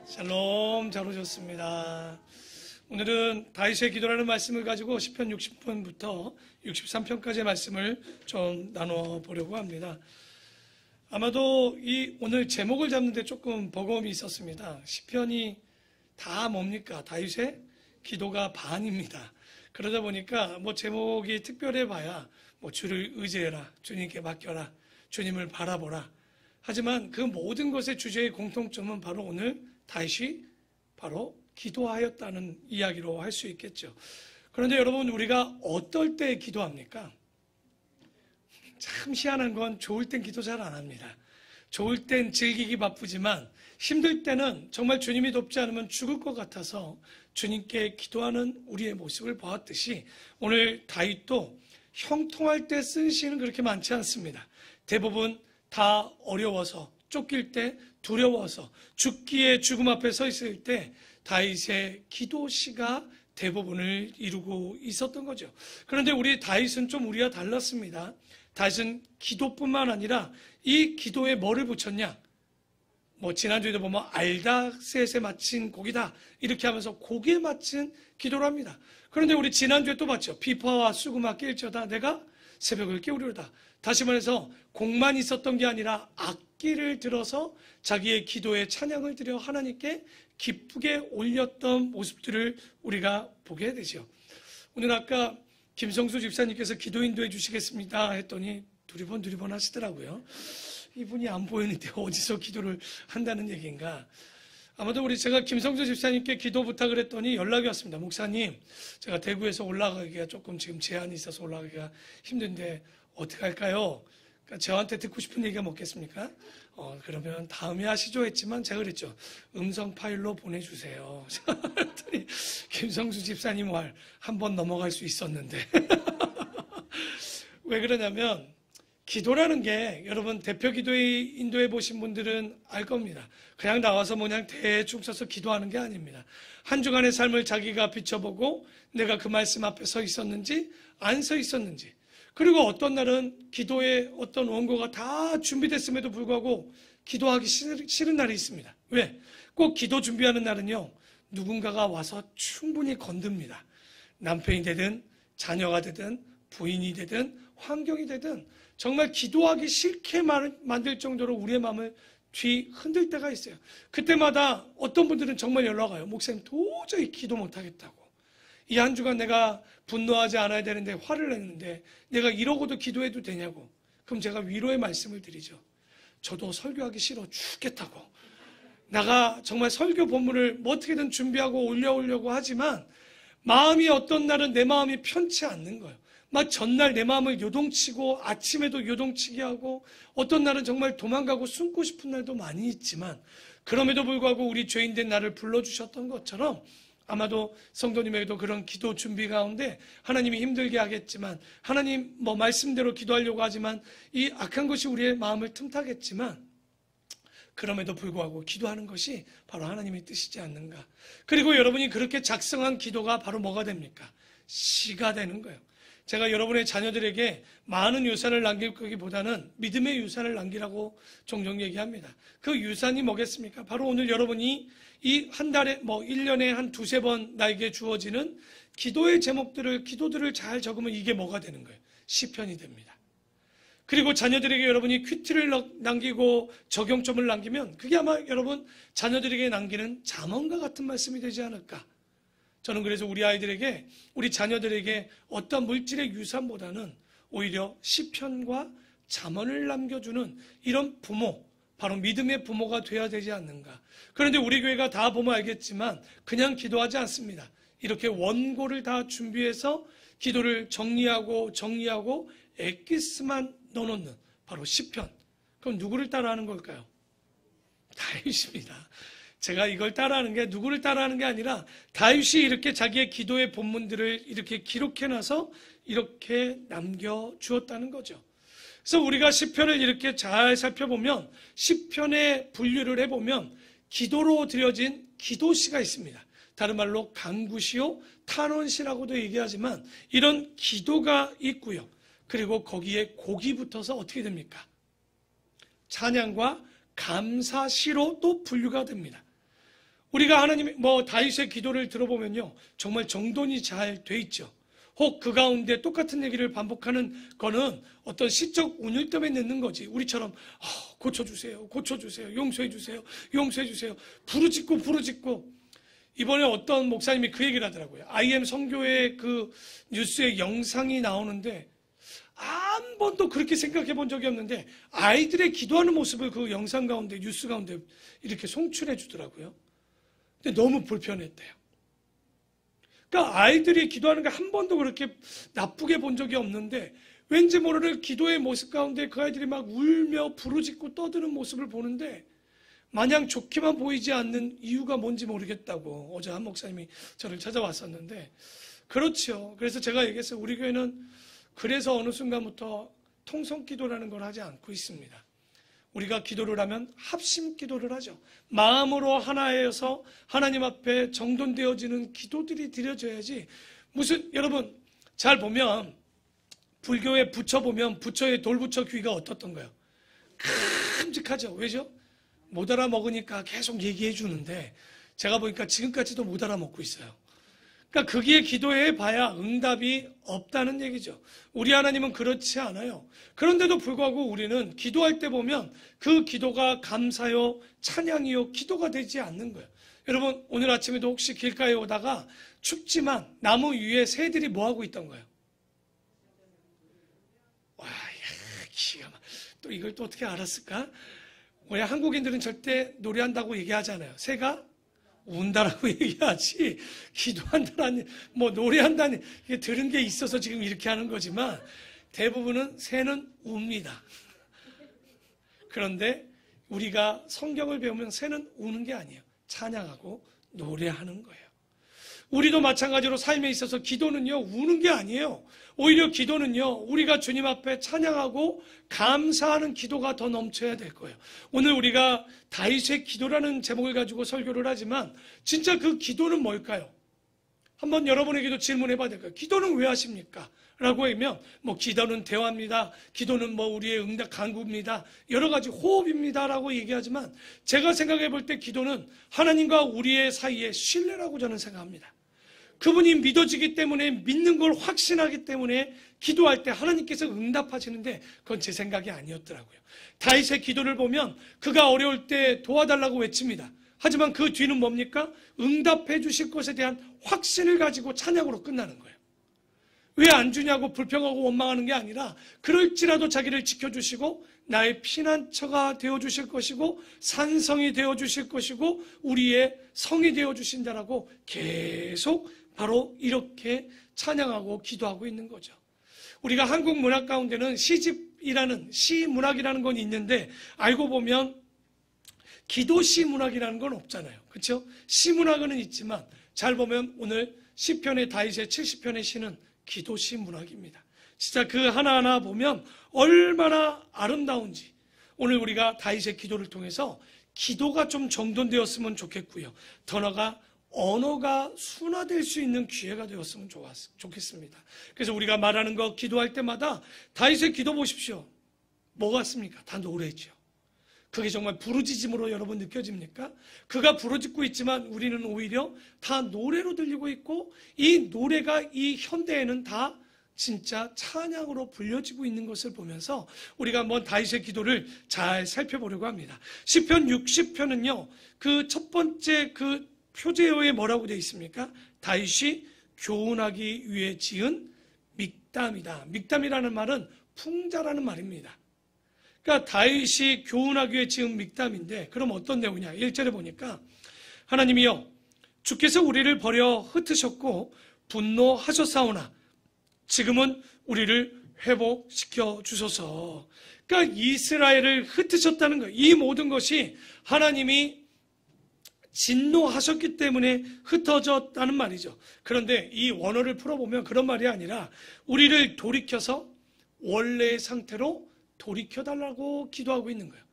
샬롬, 잘 오셨습니다. 오늘은 다윗의 기도라는 말씀을 가지고 시편 60편부터 63편까지의 말씀을 좀 나눠 보려고 합니다. 아마도 오늘 제목을 잡는데 조금 버거움이 있었습니다. 시편이 다 뭡니까? 다윗의 기도가 반입니다. 그러다 보니까 제목이 특별해 봐야 주를 의지해라, 주님께 맡겨라, 주님을 바라보라. 하지만 그 모든 것의 주제의 공통점은 바로 오늘 다윗이 바로 기도하였다는 이야기로 할 수 있겠죠. 그런데 여러분, 우리가 어떨 때 기도합니까? 참 희한한 건 좋을 땐 기도 잘 안 합니다. 좋을 땐 즐기기 바쁘지만 힘들 때는 정말 주님이 돕지 않으면 죽을 것 같아서 주님께 기도하는 우리의 모습을 보았듯이 오늘 다윗도 형통할 때 쓴 시는 그렇게 많지 않습니다. 대부분 다 어려워서, 쫓길 때 두려워서, 죽기에 죽음 앞에 서 있을 때 다윗의 기도시가 대부분을 이루고 있었던 거죠. 그런데 우리 다윗은 좀 우리와 달랐습니다. 다윗은 기도뿐만 아니라 이 기도에 뭐를 붙였냐? 지난주에도 보면 알다셋에 마친 곡이다 이렇게 하면서 곡에 마친 기도를 합니다. 그런데 우리 지난주에 또 봤죠. 비파와 수금아 깰지어다 내가 새벽을 깨우리로다. 다시 말해서 곡만 있었던 게 아니라 악기를 들어서 자기의 기도에 찬양을 드려 하나님께 기쁘게 올렸던 모습들을 우리가 보게 되죠. 오늘 아까 김성수 집사님께서 기도 인도해 주시겠습니다 했더니 두리번 하시더라고요. 이분이 안 보이는데 어디서 기도를 한다는 얘기인가. 아마도 제가 김성수 집사님께 기도 부탁을 했더니 연락이 왔습니다. 목사님, 제가 대구에서 올라가기가 조금 지금 제한이 있어서 올라가기가 힘든데 어떻게 할까요? 그러니까 저한테 듣고 싶은 얘기가 뭐겠습니까? 그러면 다음에 하시죠 했지만 제가 그랬죠. 음성 파일로 보내주세요. 그랬더니 김성수 집사님 말 한 번 넘어갈 수 있었는데 왜 그러냐면 기도라는 게 여러분 대표 기도에 인도해 보신 분들은 알 겁니다. 그냥 나와서 그냥 대충 서서 기도하는 게 아닙니다. 한 주간의 삶을 자기가 비춰보고 내가 그 말씀 앞에 서 있었는지 안 서 있었는지, 그리고 어떤 날은 기도의 어떤 원고가 다 준비됐음에도 불구하고 기도하기 싫은 날이 있습니다. 왜? 꼭 기도 준비하는 날은요, 누군가가 와서 충분히 건듭니다. 남편이 되든 자녀가 되든 부인이 되든 환경이 되든 정말 기도하기 싫게 만들 정도로 우리의 마음을 뒤흔들 때가 있어요. 그때마다 어떤 분들은 정말 연락 와요. 목사님, 도저히 기도 못하겠다고. 이 한 주간 내가 분노하지 않아야 되는데 화를 냈는데 내가 이러고도 기도해도 되냐고. 그럼 제가 위로의 말씀을 드리죠. 저도 설교하기 싫어 죽겠다고. 내가 정말 설교 본문을 어떻게든 준비하고 올려오려고 하지만 마음이 어떤 날은 내 마음이 편치 않는 거예요. 막 전날 내 마음을 요동치고 아침에도 요동치게 하고 어떤 날은 정말 도망가고 숨고 싶은 날도 많이 있지만 그럼에도 불구하고 우리 죄인된 나를 불러주셨던 것처럼 아마도 성도님에게도 그런 기도 준비 가운데 하나님이 힘들게 하겠지만 하나님 말씀대로 기도하려고 하지만 이 악한 것이 우리의 마음을 틈타겠지만 그럼에도 불구하고 기도하는 것이 바로 하나님의 뜻이지 않는가. 그리고 여러분이 그렇게 작성한 기도가 바로 뭐가 됩니까? 시가 되는 거예요. 제가 여러분의 자녀들에게 많은 유산을 남길 거기보다는 믿음의 유산을 남기라고 종종 얘기합니다. 그 유산이 뭐겠습니까? 바로 오늘 여러분이 이 한 달에 1년에 한 두세 번 나에게 주어지는 기도의 제목들을, 기도들을 잘 적으면 이게 뭐가 되는 거예요? 시편이 됩니다. 그리고 자녀들에게 여러분이 퀴트를 남기고 적용점을 남기면 그게 아마 여러분 자녀들에게 남기는 잠언과 같은 말씀이 되지 않을까. 저는 그래서 우리 아이들에게, 우리 자녀들에게 어떤 물질의 유산보다는 오히려 시편과 잠언을 남겨주는 이런 부모, 바로 믿음의 부모가 되어야 되지 않는가. 그런데 우리 교회가 다 보면 알겠지만 그냥 기도하지 않습니다. 이렇게 원고를 다 준비해서 기도를 정리하고 엑기스만 넣어놓는 바로 시편. 그럼 누구를 따라하는 걸까요? 다윗입니다. 제가 이걸 따라하는 게 누구를 따라하는 게 아니라 다윗이 이렇게 자기의 기도의 본문들을 이렇게 기록해놔서 이렇게 남겨주었다는 거죠. 그래서 우리가 시편을 이렇게 잘 살펴보면 시편의 분류를 해보면 기도로 드려진 기도시가 있습니다. 다른 말로 간구시요 탄원시라고도 얘기하지만 이런 기도가 있고요. 그리고 거기에 곡이 붙어서 어떻게 됩니까? 찬양과 감사시로 또 분류가 됩니다. 우리가 하나님 다윗의 기도를 들어보면요, 정말 정돈이 잘 돼 있죠. 혹 그 가운데 똑같은 얘기를 반복하는 거는 어떤 시적 운율 때문에 늦는 거지. 우리처럼 고쳐주세요, 고쳐주세요, 용서해주세요, 용서해주세요, 부르짖고 이번에 어떤 목사님이 그 얘기를 하더라고요. IM 선교회 그 뉴스에 영상이 나오는데 한 번도 그렇게 생각해 본 적이 없는데 아이들의 기도하는 모습을 그 영상 가운데, 뉴스 가운데 이렇게 송출해 주더라고요. 근데 너무 불편했대요. 그러니까 아이들이 기도하는 거 한 번도 그렇게 나쁘게 본 적이 없는데 왠지 모르는 기도의 모습 가운데 그 아이들이 막 울며 부르짖고 떠드는 모습을 보는데 마냥 좋게만 보이지 않는 이유가 뭔지 모르겠다고 어제 한 목사님이 저를 찾아왔었는데, 그렇죠. 그래서 제가 얘기했어요. 우리 교회는 그래서 어느 순간부터 통성기도라는 걸 하지 않고 있습니다. 우리가 기도를 하면 합심 기도를 하죠. 마음으로 하나여서 하나님 앞에 정돈되어지는 기도들이 드려져야지. 여러분 잘 보면 불교에 부처 보면 부처의 돌부처 귀가 어떻던가요? 큼직하죠. 왜죠? 못 알아먹으니까 계속 얘기해 주는데 제가 보니까 지금까지도 못 알아먹고 있어요. 그러니까 거기에 기도해 봐야 응답이 없다는 얘기죠. 우리 하나님은 그렇지 않아요. 그런데도 불구하고 우리는 기도할 때 보면 그 기도가 감사요, 찬양이요, 기도가 되지 않는 거예요. 여러분 오늘 아침에도 혹시 길가에 오다가 춥지만 나무 위에 새들이 뭐 하고 있던가요? 와, 기가 막. 또 이걸 또 어떻게 알았을까? 왜 한국인들은 절대 노래한다고 얘기하잖아요. 새가 운다라고 얘기하지 기도한다라니 노래한다니 이게 들은 게 있어서 지금 이렇게 하는 거지만 대부분은 새는 웁니다. 그런데 우리가 성경을 배우면 새는 우는 게 아니에요. 찬양하고 노래하는 거예요. 우리도 마찬가지로 삶에 있어서 기도는요 우는 게 아니에요. 오히려 기도는요 우리가 주님 앞에 찬양하고 감사하는 기도가 더 넘쳐야 될 거예요. 오늘 우리가 다윗의 기도라는 제목을 가지고 설교를 하지만 진짜 그 기도는 뭘까요? 한번 여러분에게도 질문해 봐야 될까요? 기도는 왜 하십니까? 라고 하면 기도는 대화입니다. 기도는 우리의 응답 간구입니다. 여러 가지 호흡입니다. 라고 얘기하지만 제가 생각해 볼 때 기도는 하나님과 우리의 사이의 신뢰라고 저는 생각합니다. 그분이 믿어지기 때문에 믿는 걸 확신하기 때문에 기도할 때 하나님께서 응답하시는데 그건 제 생각이 아니었더라고요. 다윗의 기도를 보면 그가 어려울 때 도와달라고 외칩니다. 하지만 그 뒤는 뭡니까? 응답해 주실 것에 대한 확신을 가지고 찬양으로 끝나는 거예요. 왜 안 주냐고 불평하고 원망하는 게 아니라 그럴지라도 자기를 지켜주시고 나의 피난처가 되어주실 것이고 산성이 되어주실 것이고 우리의 성이 되어주신다라고 계속 바로 이렇게 찬양하고 기도하고 있는 거죠. 우리가 한국 문학 가운데는 시집이라는 시문학이라는 건 있는데 알고 보면 기도시 문학이라는 건 없잖아요. 그렇죠? 시문학은 있지만 잘 보면 오늘 시편의 다윗의 70편의 시는 기도시 문학입니다. 진짜 그 하나하나 보면 얼마나 아름다운지 오늘 우리가 다윗의 기도를 통해서 기도가 좀 정돈되었으면 좋겠고요. 더 나아가 언어가 순화될 수 있는 기회가 되었으면 좋겠습니다. 그래서 우리가 말하는 거 기도할 때마다 다윗의 기도 보십시오. 뭐 같습니까? 다 노래죠. 그게 정말 부르짖음으로 여러분 느껴집니까? 그가 부르짖고 있지만 우리는 오히려 다 노래로 들리고 있고 이 노래가 이 현대에는 다 진짜 찬양으로 불려지고 있는 것을 보면서 우리가 한번 다윗의 기도를 잘 살펴보려고 합니다. 시편 60편은요. 그 첫 번째 그 표제어에 뭐라고 되어 있습니까? 다윗이 교훈하기 위해 지은 믹담이다. 믹담이라는 말은 풍자라는 말입니다. 그러니까 다윗이 교훈하기 위해 지은 믹담인데 그럼 어떤 내용이냐? 1절에 보니까 하나님이여 주께서 우리를 버려 흩으셨고 분노하셨사오나 지금은 우리를 회복시켜 주소서. 그러니까 이스라엘을 흩으셨다는 거예요. 이 모든 것이 하나님이 진노하셨기 때문에 흩어졌다는 말이죠. 그런데 이 원어를 풀어보면 그런 말이 아니라 우리를 돌이켜서 원래의 상태로 돌이켜달라고 기도하고 있는 거예요.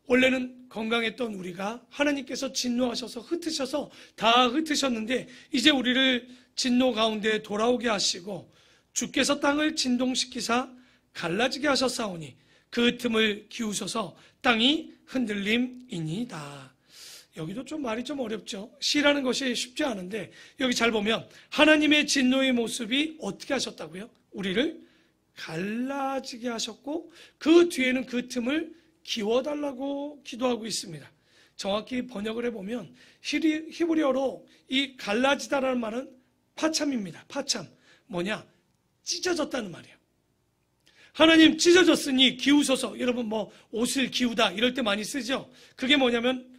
원래는 건강했던 우리가 하나님께서 진노하셔서 흩으셔서 다 흩으셨는데 이제 우리를 진노 가운데 돌아오게 하시고 주께서 땅을 진동시키사 갈라지게 하셨사오니 그 틈을 기우셔서 땅이 흔들림이니이다. 여기도 좀 말이 좀 어렵죠. 시라는 것이 쉽지 않은데 여기 잘 보면 하나님의 진노의 모습이 어떻게 하셨다고요? 우리를 갈라지게 하셨고 그 뒤에는 그 틈을 기워달라고 기도하고 있습니다. 정확히 번역을 해보면 히브리어로 이 갈라지다라는 말은 파참입니다. 파참. 뭐냐? 찢어졌다는 말이에요. 하나님 찢어졌으니 기우소서. 여러분 뭐 옷을 기우다 이럴 때 많이 쓰죠. 그게 뭐냐면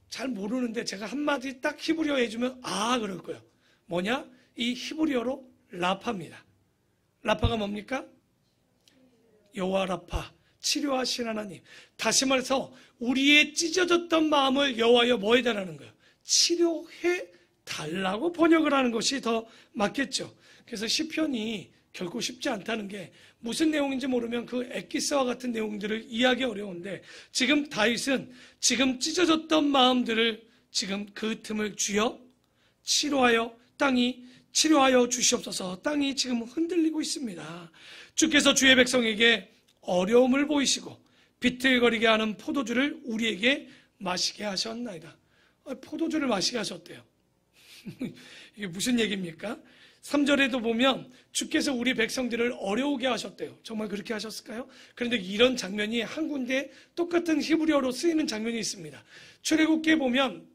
잘 모르는데 제가 한마디 딱 히브리어 해주면 그럴 거예요. 뭐냐? 이 히브리어로 라파입니다. 라파가 뭡니까? 여호와 라파, 치료하신 하나님. 다시 말해서 우리의 찢어졌던 마음을 여호와여 뭐 해달라는 거예요? 치료해 달라고 번역을 하는 것이 더 맞겠죠. 그래서 시편이 결코 쉽지 않다는 게 무슨 내용인지 모르면 그 엑기스와 같은 내용들을 이해하기 어려운데 지금 다윗은 지금 찢어졌던 마음들을 지금 그 틈을 주여 치료하여 주시옵소서. 땅이 지금 흔들리고 있습니다. 주께서 주의 백성에게 어려움을 보이시고 비틀거리게 하는 포도주를 우리에게 마시게 하셨나이다. 포도주를 마시게 하셨대요. 이게 무슨 얘기입니까? 3절에도 보면 주께서 우리 백성들을 어려우게 하셨대요. 정말 그렇게 하셨을까요? 그런데 이런 장면이 한 군데 똑같은 히브리어로 쓰이는 장면이 있습니다. 출애굽기에 보면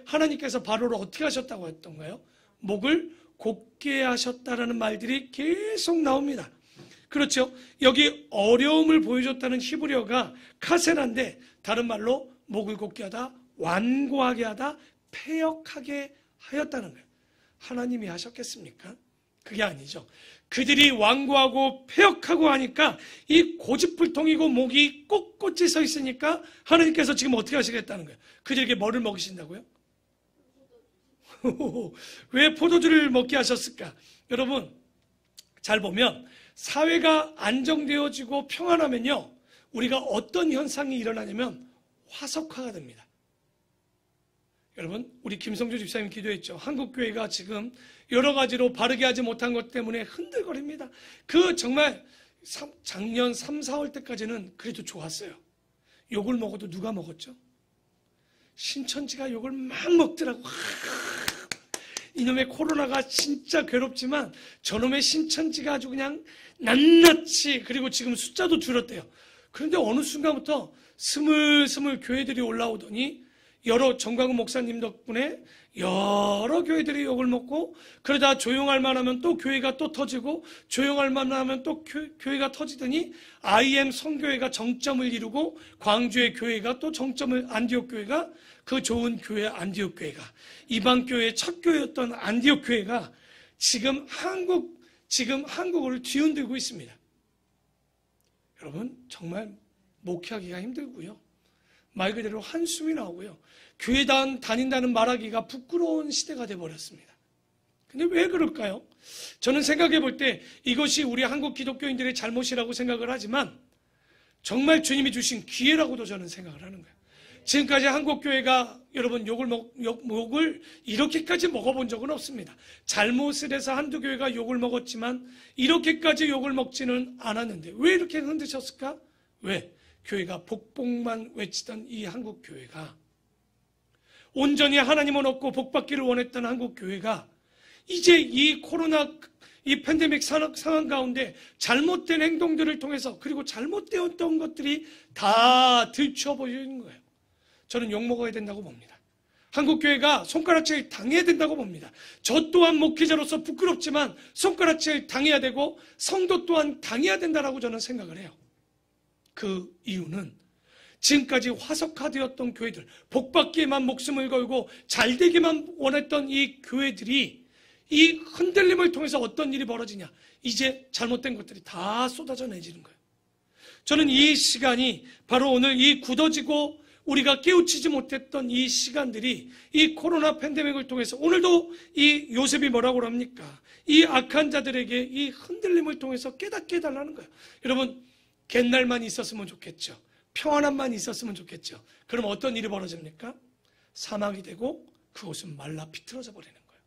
하나님께서 바로를 어떻게 하셨다고 했던가요? 목을 곧게 하셨다라는 말들이 계속 나옵니다. 그렇죠? 여기 어려움을 보여줬다는 히브리어가 카세라인데 다른 말로 목을 곧게 하다, 완고하게 하다, 패역하게 하였다는 거예요. 하나님이 하셨겠습니까? 그게 아니죠. 그들이 완고하고 패역하고 하니까 이 고집불통이고 목이 꼿꼿이 서 있으니까 하나님께서 지금 어떻게 하시겠다는 거예요? 그들에게 뭐를 먹이신다고요? 왜 포도주를 먹게 하셨을까? 여러분 잘 보면 사회가 안정되어지고 평안하면요 우리가 어떤 현상이 일어나냐면 화석화가 됩니다. 여러분 우리 김성주 집사님 기도했죠. 한국교회가 지금 여러 가지로 바르게 하지 못한 것 때문에 흔들거립니다. 그 정말 작년 3, 4월 때까지는 그래도 좋았어요. 욕을 먹어도 누가 먹었죠? 신천지가 욕을 막 먹더라고. 이놈의 코로나가 진짜 괴롭지만 저놈의 신천지가 아주 그냥 낱낱이, 그리고 지금 숫자도 줄었대요. 그런데 어느 순간부터 스물스물 교회들이 올라오더니 여러 정광훈 목사님 덕분에 여러 교회들이 욕을 먹고, 그러다 조용할 만하면 또 교회가 또 터지고, 조용할 만하면 또 교회가 터지더니 IM 성교회가 정점을 이루고, 광주의 교회가 또 정점을, 안디옥 교회가, 그 좋은 교회 안디옥 교회가, 이방 교회의 첫 교회였던 안디옥 교회가 지금 한국을 뒤흔들고 있습니다. 여러분 정말 목회하기가 힘들고요, 말 그대로 한숨이 나오고요, 교회 다닌다는 말하기가 부끄러운 시대가 되어버렸습니다. 근데 왜 그럴까요? 저는 생각해 볼 때 이것이 우리 한국 기독교인들의 잘못이라고 생각을 하지만 정말 주님이 주신 기회라고도 저는 생각을 하는 거예요. 지금까지 한국교회가 여러분 욕을 이렇게까지 먹어본 적은 없습니다. 잘못을 해서 한두 교회가 욕을 먹었지만 이렇게까지 욕을 먹지는 않았는데 왜 이렇게 흔드셨을까? 왜? 교회가 복복만 외치던 이 한국교회가, 온전히 하나님을 얻고 복받기를 원했던 한국교회가 이제 이 코로나 이 팬데믹 상황 가운데 잘못된 행동들을 통해서, 그리고 잘못되었던 것들이 다 들춰 보이는 거예요. 저는 욕먹어야 된다고 봅니다. 한국교회가 손가락질 당해야 된다고 봅니다. 저 또한 목회자로서 부끄럽지만 손가락질 당해야 되고 성도 또한 당해야 된다라고 저는 생각을 해요. 그 이유는 지금까지 화석화되었던 교회들, 복받기에만 목숨을 걸고 잘되기만 원했던 이 교회들이 이 흔들림을 통해서 어떤 일이 벌어지냐, 이제 잘못된 것들이 다 쏟아져 내지는 거예요. 저는 이 시간이 바로 오늘 이 굳어지고 우리가 깨우치지 못했던 이 시간들이 이 코로나 팬데믹을 통해서, 오늘도 이 요셉이 뭐라고 합니까? 이 악한 자들에게 이 흔들림을 통해서 깨닫게 해달라는 거예요. 여러분 갯날만 있었으면 좋겠죠. 평안함만 있었으면 좋겠죠. 그럼 어떤 일이 벌어집니까? 사막이 되고 그곳은 말라 비틀어져 버리는 거예요.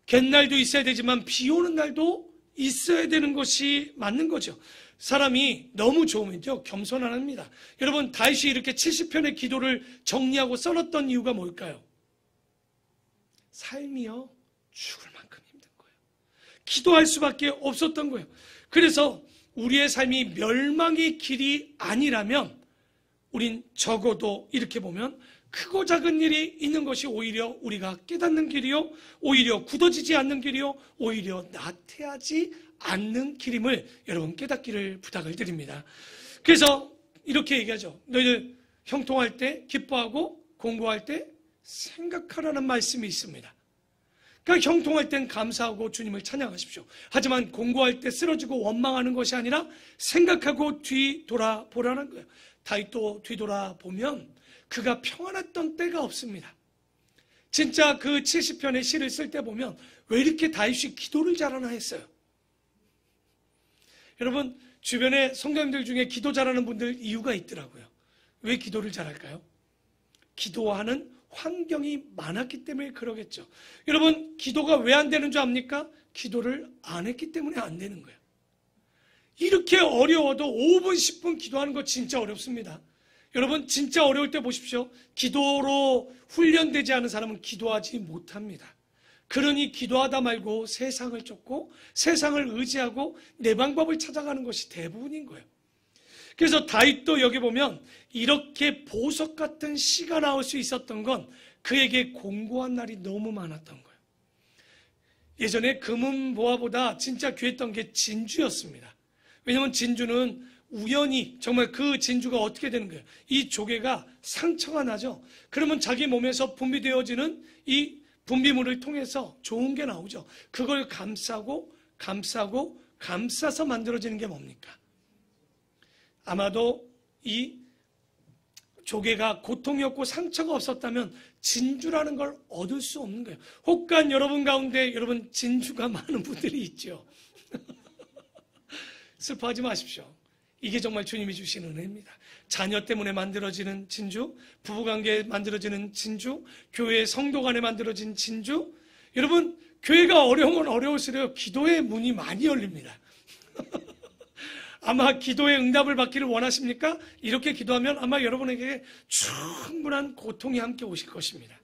갯날도 있어야 되지만 비 오는 날도 있어야 되는 것이 맞는 거죠. 사람이 너무 좋으면요, 겸손 안 합니다. 여러분, 다윗이 이렇게 70편의 기도를 정리하고 써놨던 이유가 뭘까요? 삶이요, 죽을 만큼 힘든 거예요. 기도할 수밖에 없었던 거예요. 그래서 우리의 삶이 멸망의 길이 아니라면 우린 적어도 이렇게 보면 크고 작은 일이 있는 것이 오히려 우리가 깨닫는 길이요, 오히려 굳어지지 않는 길이요, 오히려 나태하지 않는 길임을 여러분 깨닫기를 부탁을 드립니다. 그래서 이렇게 얘기하죠. 너희들 형통할 때 기뻐하고 공고할 때 생각하라는 말씀이 있습니다. 그러니까 형통할 땐 감사하고 주님을 찬양하십시오. 하지만 공고할 때 쓰러지고 원망하는 것이 아니라 생각하고 뒤돌아보라는 거예요. 다윗도 뒤돌아보면 그가 평안했던 때가 없습니다. 진짜 그 70편의 시를 쓸 때 보면 왜 이렇게 다윗이 기도를 잘하나 했어요. 여러분, 주변에 성도님들 중에 기도 잘하는 분들 이유가 있더라고요. 왜 기도를 잘할까요? 기도하는 환경이 많았기 때문에 그러겠죠. 여러분, 기도가 왜 안 되는 줄 압니까? 기도를 안 했기 때문에 안 되는 거예요. 이렇게 어려워도 5분, 10분 기도하는 거 진짜 어렵습니다. 여러분, 진짜 어려울 때 보십시오. 기도로 훈련되지 않은 사람은 기도하지 못합니다. 그러니 기도하다 말고 세상을 쫓고 세상을 의지하고 내 방법을 찾아가는 것이 대부분인 거예요. 그래서 다윗도 여기 보면 이렇게 보석 같은 시가 나올 수 있었던 건 그에게 공고한 날이 너무 많았던 거예요. 예전에 금은보화보다 진짜 귀했던 게 진주였습니다. 왜냐하면 진주는 우연히 정말 그 진주가 어떻게 되는 거예요? 이 조개가 상처가 나죠. 그러면 자기 몸에서 분비되어지는 이 분비물을 통해서 좋은 게 나오죠. 그걸 감싸고 감싸서 만들어지는 게 뭡니까? 아마도 이 조개가 고통이 없고 상처가 없었다면 진주라는 걸 얻을 수 없는 거예요. 혹간 여러분 가운데 여러분 진주가 많은 분들이 있죠. 슬퍼하지 마십시오. 이게 정말 주님이 주신 은혜입니다. 자녀 때문에 만들어지는 진주, 부부관계에 만들어지는 진주, 교회 성도 간에 만들어진 진주. 여러분, 교회가 어려우면 어려울수록 기도의 문이 많이 열립니다. 아마 기도의 응답을 받기를 원하십니까? 이렇게 기도하면 아마 여러분에게 충분한 고통이 함께 오실 것입니다.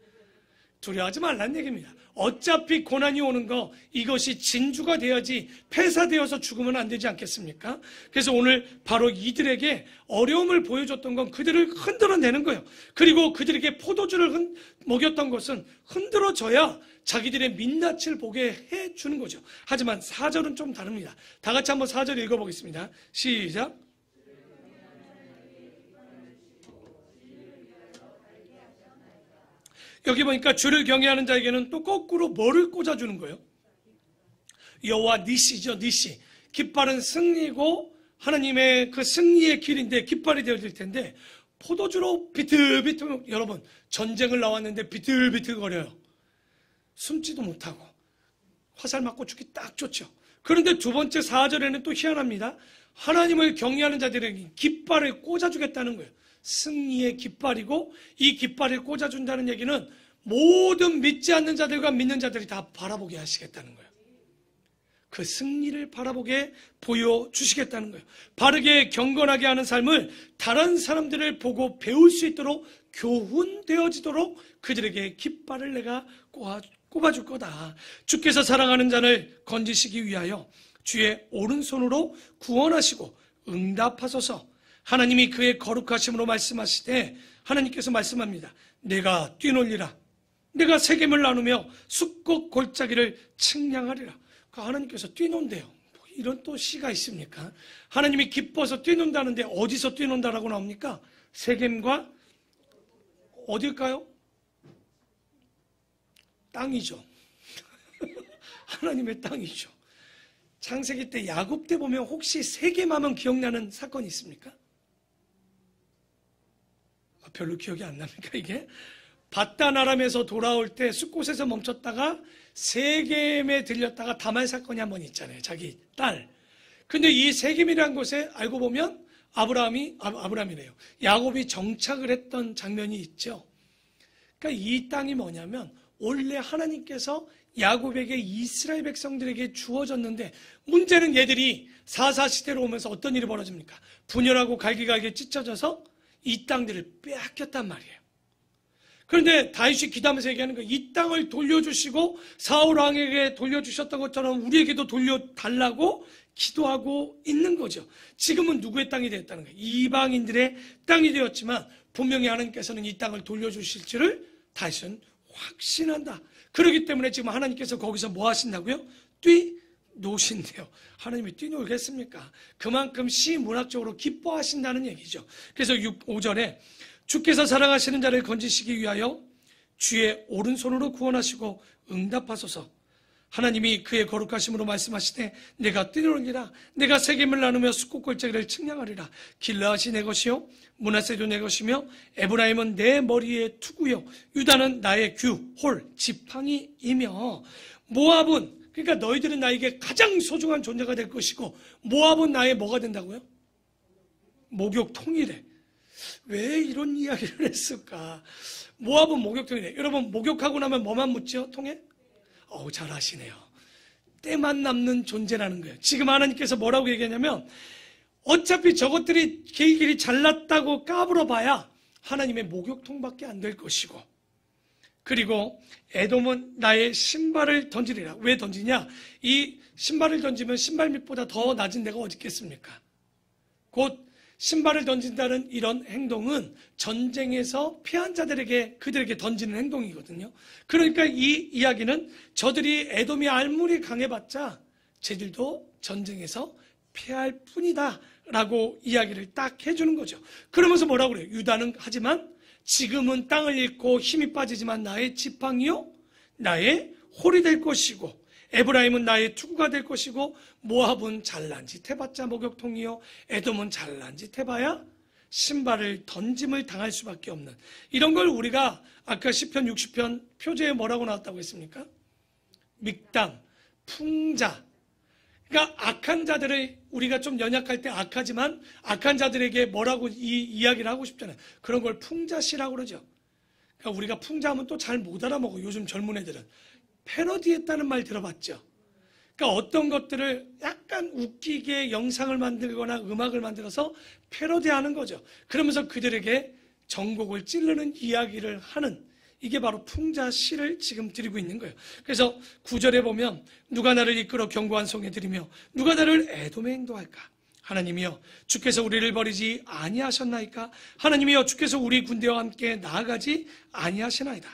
두려워하지 말라는 얘기입니다. 어차피 고난이 오는 거 이것이 진주가 돼야지 폐사되어서 죽으면 안 되지 않겠습니까? 그래서 오늘 바로 이들에게 어려움을 보여줬던 건 그들을 흔들어내는 거예요. 그리고 그들에게 포도주를 먹였던 것은 흔들어져야 자기들의 민낯을 보게 해주는 거죠. 하지만 4절은 좀 다릅니다. 다 같이 한번 4절 읽어보겠습니다. 시작. 여기 보니까 주를 경외하는 자에게는 또 거꾸로 뭐를 꽂아주는 거예요? 여호와 니시죠, 니시. 깃발은 승리고 하나님의 그 승리의 길인데 깃발이 되어질 텐데 포도주로 비틀비틀, 여러분 전쟁을 나왔는데 비틀비틀 거려요. 숨지도 못하고 화살 맞고 죽기 딱 좋죠. 그런데 두 번째 4절에는 또 희한합니다. 하나님을 경외하는 자들에게 깃발을 꽂아주겠다는 거예요. 승리의 깃발이고 이 깃발을 꽂아준다는 얘기는 모든 믿지 않는 자들과 믿는 자들이 다 바라보게 하시겠다는 거예요. 그 승리를 바라보게 보여주시겠다는 거예요. 바르게 경건하게 하는 삶을 다른 사람들을 보고 배울 수 있도록 교훈되어지도록 그들에게 깃발을 내가 꼽아줄 거다. 주께서 사랑하는 자를 건지시기 위하여 주의 오른손으로 구원하시고 응답하소서. 하나님이 그의 거룩하심으로 말씀하시되 하나님께서 말씀합니다. 내가 뛰놀리라. 내가 세겜을 나누며 숫곡 골짜기를 측량하리라. 그 하나님께서 뛰논대요. 이런 또 시가 있습니까? 하나님이 기뻐서 뛰논다는데 어디서 뛰논다라고 나옵니까? 세겜과 어딜까요? 땅이죠. 하나님의 땅이죠. 창세기 때 야곱 때 보면 혹시 세겜하면 기억나는 사건이 있습니까? 별로 기억이 안 납니까 이게? 바단 아람에서 돌아올 때 숫곳에서 멈췄다가 세겜에 들렸다가 다말 사건이 한 번 있잖아요. 자기 딸. 근데 이 세겜이라는 곳에 알고 보면 아브라함이래요. 야곱이 정착을 했던 장면이 있죠. 그러니까 이 땅이 뭐냐면 원래 하나님께서 야곱에게 이스라엘 백성들에게 주어졌는데 문제는 얘들이 사사시대로 오면서 어떤 일이 벌어집니까? 분열하고 갈기갈기 찢어져서 이 땅들을 빼앗겼단 말이에요. 그런데 다윗이 기도하면서 얘기하는 거예요. 이 땅을 돌려주시고 사울 왕에게 돌려주셨던 것처럼 우리에게도 돌려달라고 기도하고 있는 거죠. 지금은 누구의 땅이 되었다는 거예요? 이방인들의 땅이 되었지만 분명히 하나님께서는 이 땅을 돌려주실 줄을 다윗은 확신한다. 그렇기 때문에 지금 하나님께서 거기서 뭐 하신다고요? 뛰노신대요. 하나님이 뛰놀겠습니까? 그만큼 시문학적으로 기뻐하신다는 얘기죠. 그래서 5절에 주께서 사랑하시는 자를 건지시기 위하여 주의 오른손으로 구원하시고 응답하소서. 하나님이 그의 거룩하심으로 말씀하시되 내가 뛰노니라. 내가 세겜을 나누며 숫꽃골짜기를 측량하리라. 길르앗이 내 것이요 므낫세도 내 것이며 에브라임은 내 머리의 투구요 유다는 나의 규, 홀, 지팡이이며 모압은 그러니까 너희들은 나에게 가장 소중한 존재가 될 것이고 모압은 나의 뭐가 된다고요? 목욕통이래. 왜 이런 이야기를 했을까? 모압은 목욕통이래. 여러분 목욕하고 나면 뭐만 묻죠? 통에? 잘 아시네요. 때만 남는 존재라는 거예요. 지금 하나님께서 뭐라고 얘기하냐면 어차피 저것들이 길이 잘났다고 까불어봐야 하나님의 목욕통밖에 안 될 것이고 그리고 에돔은 나의 신발을 던지리라. 왜 던지냐? 이 신발을 던지면 신발 밑보다 더 낮은 데가 어디 있겠습니까? 곧 신발을 던진다는 이런 행동은 전쟁에서 패한 자들에게 그들에게 던지는 행동이거든요. 그러니까 이 이야기는 저들이 에돔이 알무리 강해봤자 쟤들도 전쟁에서 패할 뿐이다 라고 이야기를 딱 해주는 거죠. 그러면서 뭐라고 그래요? 유다는 하지만 지금은 땅을 잃고 힘이 빠지지만 나의 지팡이요 나의 홀이 될 것이고 에브라임은 나의 투구가 될 것이고 모압은 잘난 짓 해봤자 목욕통이요 에돔은 잘난 짓 해봐야 신발을 던짐을 당할 수밖에 없는 이런 걸 우리가 아까 시편 60편 표제에 뭐라고 나왔다고 했습니까? 믹담, 풍자. 그러니까 악한 자들을 우리가 좀 연약할 때 악하지만 악한 자들에게 뭐라고 이야기를 하고 싶잖아요. 그런 걸 풍자시라고 그러죠. 그러니까 우리가 풍자하면 또 잘 못 알아먹어. 요즘 젊은 애들은. 패러디했다는 말 들어봤죠. 그러니까 어떤 것들을 약간 웃기게 영상을 만들거나 음악을 만들어서 패러디하는 거죠. 그러면서 그들에게 전곡을 찌르는 이야기를 하는 이게 바로 풍자시를 지금 드리고 있는 거예요. 그래서 9절에 보면 누가 나를 이끌어 견고한 성에 들이며 누가 나를 에돔에 인도할까? 하나님이여 주께서 우리를 버리지 아니하셨나이까? 하나님이여 주께서 우리 군대와 함께 나아가지 아니하시나이다.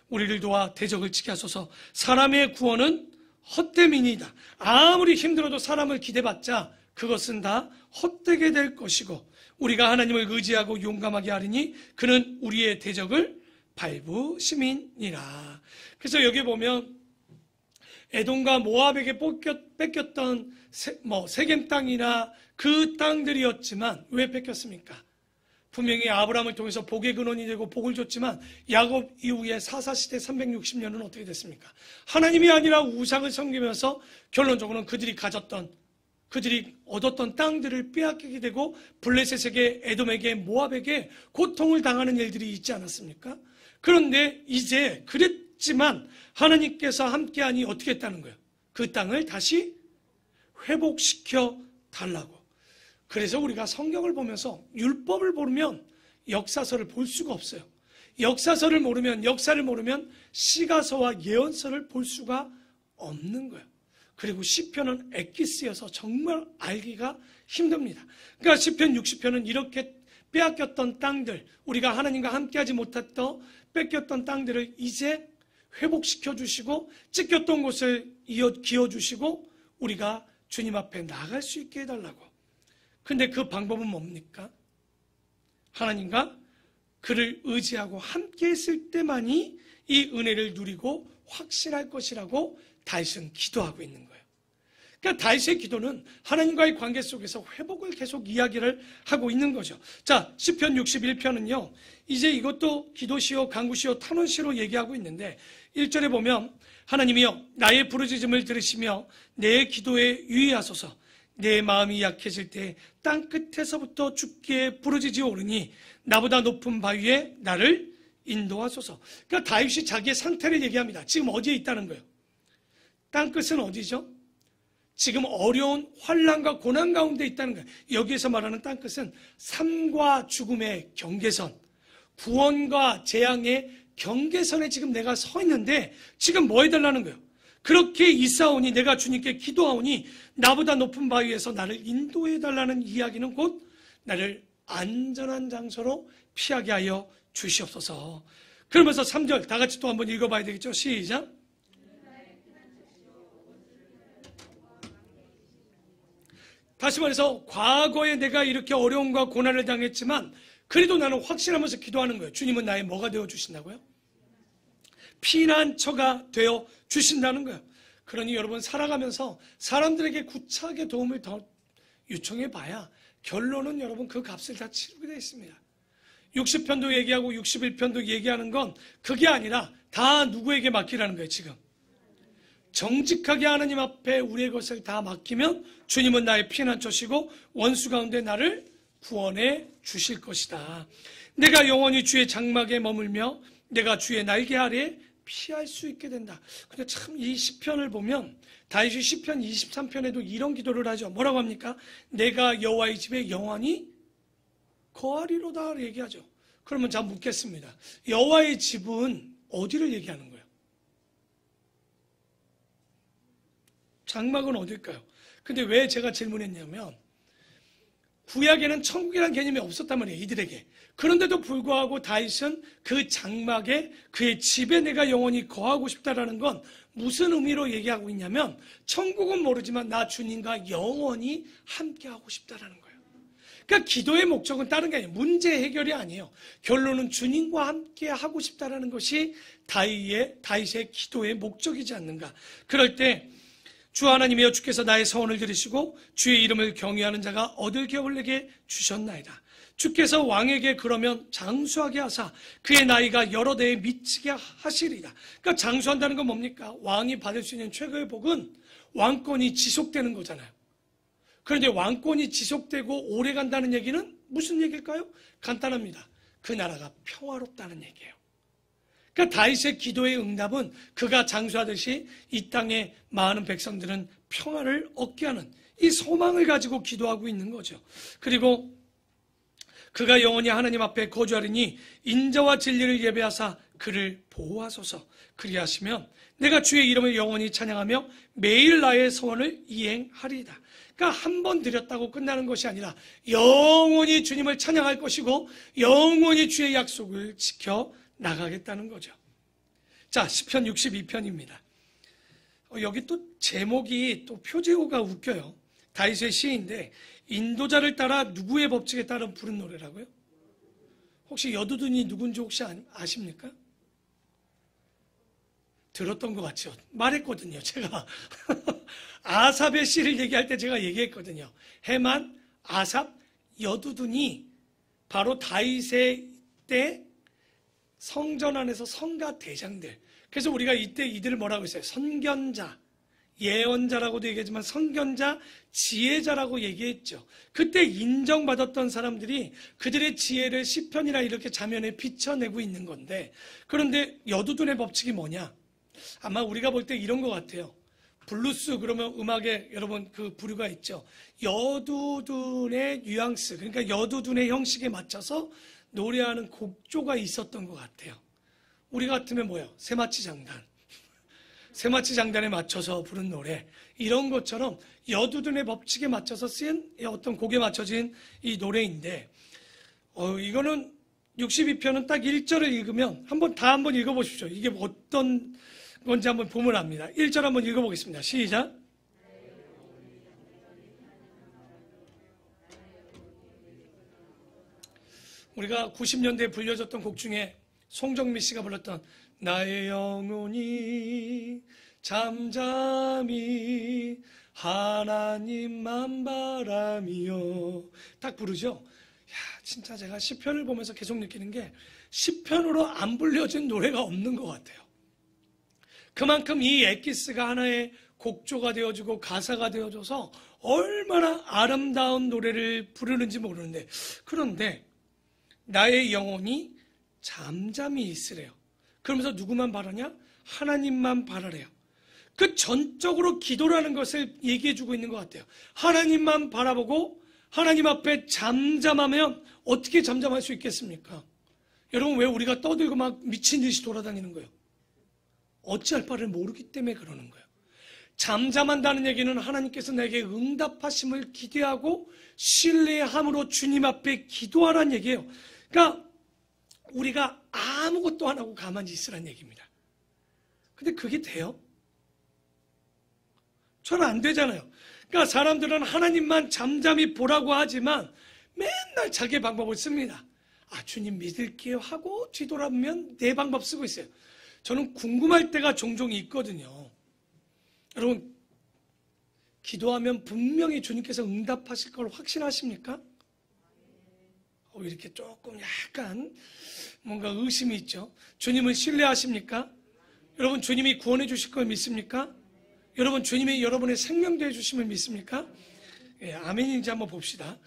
우리를 도와 대적을 치게 하소서. 사람의 구원은 헛됨이니이다. 아무리 힘들어도 사람을 기대봤자 그것은 다 헛되게 될 것이고 우리가 하나님을 의지하고 용감하게 하리니 그는 우리의 대적을 밟으심이니라. 그래서 여기 보면 에돔과 모압에게 뺏겼던 세겜 땅이나 그 땅들이었지만 왜 뺏겼습니까? 분명히 아브라함을 통해서 복의 근원이 되고 복을 줬지만 야곱 이후에 사사시대 360년은 어떻게 됐습니까? 하나님이 아니라 우상을 섬기면서 결론적으로는 그들이 얻었던 땅들을 빼앗기게 되고 블레셋에게 에돔에게 모압에게 고통을 당하는 일들이 있지 않았습니까? 그런데 이제 그랬지만 하나님께서 함께하니 어떻게 했다는 거예요? 그 땅을 다시 회복시켜 달라고. 그래서 우리가 성경을 보면서 율법을 모르면 역사서를 볼 수가 없어요. 역사서를 모르면 역사를 모르면 시가서와 예언서를 볼 수가 없는 거예요. 그리고 시편은 엑기스여서 정말 알기가 힘듭니다. 그러니까 시편 60편은 이렇게 빼앗겼던 땅들, 우리가 하나님과 함께하지 못했던 뺏겼던 땅들을 이제 회복시켜 주시고 찢겼던 곳을 기어주시고 우리가 주님 앞에 나갈 수 있게 해달라고. 근데 그 방법은 뭡니까? 하나님과 그를 의지하고 함께 했을 때만이 이 은혜를 누리고 확신할 것이라고 다윗은 기도하고 있는 거예요. 그러니까 다윗의 기도는 하나님과의 관계 속에서 회복을 계속 이야기를 하고 있는 거죠. 자, 시편 61편은요. 이제 이것도 기도시요 간구시요 탄원시로 얘기하고 있는데 1절에 보면 하나님이여 나의 부르짖음을 들으시며 내 기도에 유의하소서. 내 마음이 약해질 때 땅끝에서부터 주께 부르짖어 오르니 나보다 높은 바위에 나를 인도하소서. 그러니까 다윗이 자기의 상태를 얘기합니다. 지금 어디에 있다는 거예요? 땅끝은 어디죠? 지금 어려운 환난과 고난 가운데 있다는 거예요. 여기에서 말하는 땅끝은 삶과 죽음의 경계선, 구원과 재앙의 경계선에 지금 내가 서 있는데 지금 뭐 해달라는 거예요? 그렇게 있사오니 내가 주님께 기도하오니 나보다 높은 바위에서 나를 인도해달라는 이야기는 곧 나를 안전한 장소로 피하게 하여 주시옵소서. 그러면서 3절 다 같이 또 한번 읽어봐야 되겠죠? 시작. 다시 말해서 과거에 내가 이렇게 어려움과 고난을 당했지만 그래도 나는 확신하면서 기도하는 거예요. 주님은 나의 뭐가 되어 주신다고요? 피난처가 되어 주신다는 거예요. 그러니 여러분 살아가면서 사람들에게 구차하게 도움을 더 요청해 봐야 결론은 여러분 그 값을 다 치르게 되어 있습니다. 60편도 얘기하고 61편도 얘기하는 건 그게 아니라 다 누구에게 맡기라는 거예요. 지금 정직하게 하나님 앞에 우리의 것을 다 맡기면 주님은 나의 피난처시고 원수 가운데 나를 구원해 주실 것이다. 내가 영원히 주의 장막에 머물며 내가 주의 날개 아래 피할 수 있게 된다. 근데 참 이 시편을 보면 다윗이 시편 23편에도 이런 기도를 하죠. 뭐라고 합니까? 내가 여호와의 집에 영원히 거하리로다 얘기하죠. 그러면 자 묻겠습니다. 여호와의 집은 어디를 얘기하는 거예요? 장막은 어딜까요? 근데 왜 제가 질문했냐면 구약에는 천국이라는 개념이 없었단 말이에요. 이들에게. 그런데도 불구하고 다윗은 그 장막에 그의 집에 내가 영원히 거하고 싶다라는 건 무슨 의미로 얘기하고 있냐면 천국은 모르지만 나 주님과 영원히 함께하고 싶다라는 거예요. 그러니까 기도의 목적은 다른 게 아니에요. 문제 해결이 아니에요. 결론은 주님과 함께하고 싶다라는 것이 다윗의 기도의 목적이지 않는가. 그럴 때 주 하나님이여 주께서 나의 서원을 들으시고 주의 이름을 경외하는 자가 얻을 격을 내게 주셨나이다. 주께서 왕에게 그러면 장수하게 하사 그의 나이가 여러 대에 미치게 하시리다. 그러니까 장수한다는 건 뭡니까? 왕이 받을 수 있는 최고의 복은 왕권이 지속되는 거잖아요. 그런데 왕권이 지속되고 오래 간다는 얘기는 무슨 얘기일까요? 간단합니다. 그 나라가 평화롭다는 얘기예요. 그러니까 다윗의 기도의 응답은 그가 장수하듯이 이 땅의 많은 백성들은 평화를 얻게 하는 이 소망을 가지고 기도하고 있는 거죠. 그리고 그가 영원히 하나님 앞에 거주하리니 인자와 진리를 예배하사 그를 보호하소서. 그리하시면 내가 주의 이름을 영원히 찬양하며 매일 나의 소원을 이행하리이다. 그러니까 한 번 드렸다고 끝나는 것이 아니라 영원히 주님을 찬양할 것이고 영원히 주의 약속을 지켜 나가겠다는 거죠. 자, 시편 62편입니다. 여기 또 제목이 또 표제어가 웃겨요. 다윗의 시인데 인도자를 따라 누구의 법칙에 따라 부른 노래라고요? 혹시 여두둔이 누군지 혹시 아십니까? 들었던 것 같죠? 말했거든요, 제가. 아삽의 시를 얘기할 때 제가 얘기했거든요. 해만, 아삽, 여두둔이 바로 다윗의 때 성전 안에서 성가 대장들. 그래서 우리가 이때 이들을 뭐라고 했어요? 선견자, 예언자라고도 얘기하지만 선견자, 지혜자라고 얘기했죠. 그때 인정받았던 사람들이 그들의 지혜를 시편이나 이렇게 자면에 비춰내고 있는 건데, 그런데 여두둔의 법칙이 뭐냐? 아마 우리가 볼 때 이런 것 같아요. 블루스 그러면 음악에 여러분 그 부류가 있죠. 여두둔의 뉘앙스, 그러니까 여두둔의 형식에 맞춰서 노래하는 곡조가 있었던 것 같아요. 우리 같으면 뭐예요? 새마치 장단. 새마치 장단에 맞춰서 부른 노래. 이런 것처럼 여두둔의 법칙에 맞춰서 쓰인 어떤 곡에 맞춰진 이 노래인데, 이거는 62편은 딱 1절을 읽으면 한번 읽어보십시오. 이게 어떤 건지 한번 보면 압니다. 1절 한번 읽어보겠습니다. 시작. 우리가 90년대에 불려졌던 곡 중에 송정미 씨가 불렀던 나의 영혼이 잠잠히 하나님만 바라며 딱 부르죠. 야, 진짜 제가 시편을 보면서 계속 느끼는 게 시편으로 안 불려진 노래가 없는 것 같아요. 그만큼 이 엑기스가 하나의 곡조가 되어주고 가사가 되어줘서 얼마나 아름다운 노래를 부르는지 모르는데, 그런데 나의 영혼이 잠잠히 있으래요. 그러면서 누구만 바라냐? 하나님만 바라래요. 그 전적으로 기도라는 것을 얘기해주고 있는 것 같아요. 하나님만 바라보고 하나님 앞에 잠잠하면 어떻게 잠잠할 수 있겠습니까? 여러분, 왜 우리가 떠들고 막 미친 듯이 돌아다니는 거예요? 어찌할 바를 모르기 때문에 그러는 거예요. 잠잠한다는 얘기는 하나님께서 내게 응답하심을 기대하고 신뢰함으로 주님 앞에 기도하라는 얘기예요. 그러니까 우리가 아무것도 안 하고 가만히 있으라는 얘기입니다. 근데 그게 돼요? 저는 안 되잖아요. 그러니까 사람들은 하나님만 잠잠히 보라고 하지만 맨날 자기의 방법을 씁니다. 아, 주님 믿을게요 하고 뒤돌아보면 내 방법 쓰고 있어요. 저는 궁금할 때가 종종 있거든요. 여러분, 기도하면 분명히 주님께서 응답하실 걸 확신하십니까? 이렇게 조금 약간 뭔가 의심이 있죠. 주님을 신뢰하십니까? 여러분, 주님이 구원해 주실 걸 믿습니까? 여러분, 주님이 여러분의 생명도 해주심을 믿습니까? 예, 아멘인지 한번 봅시다.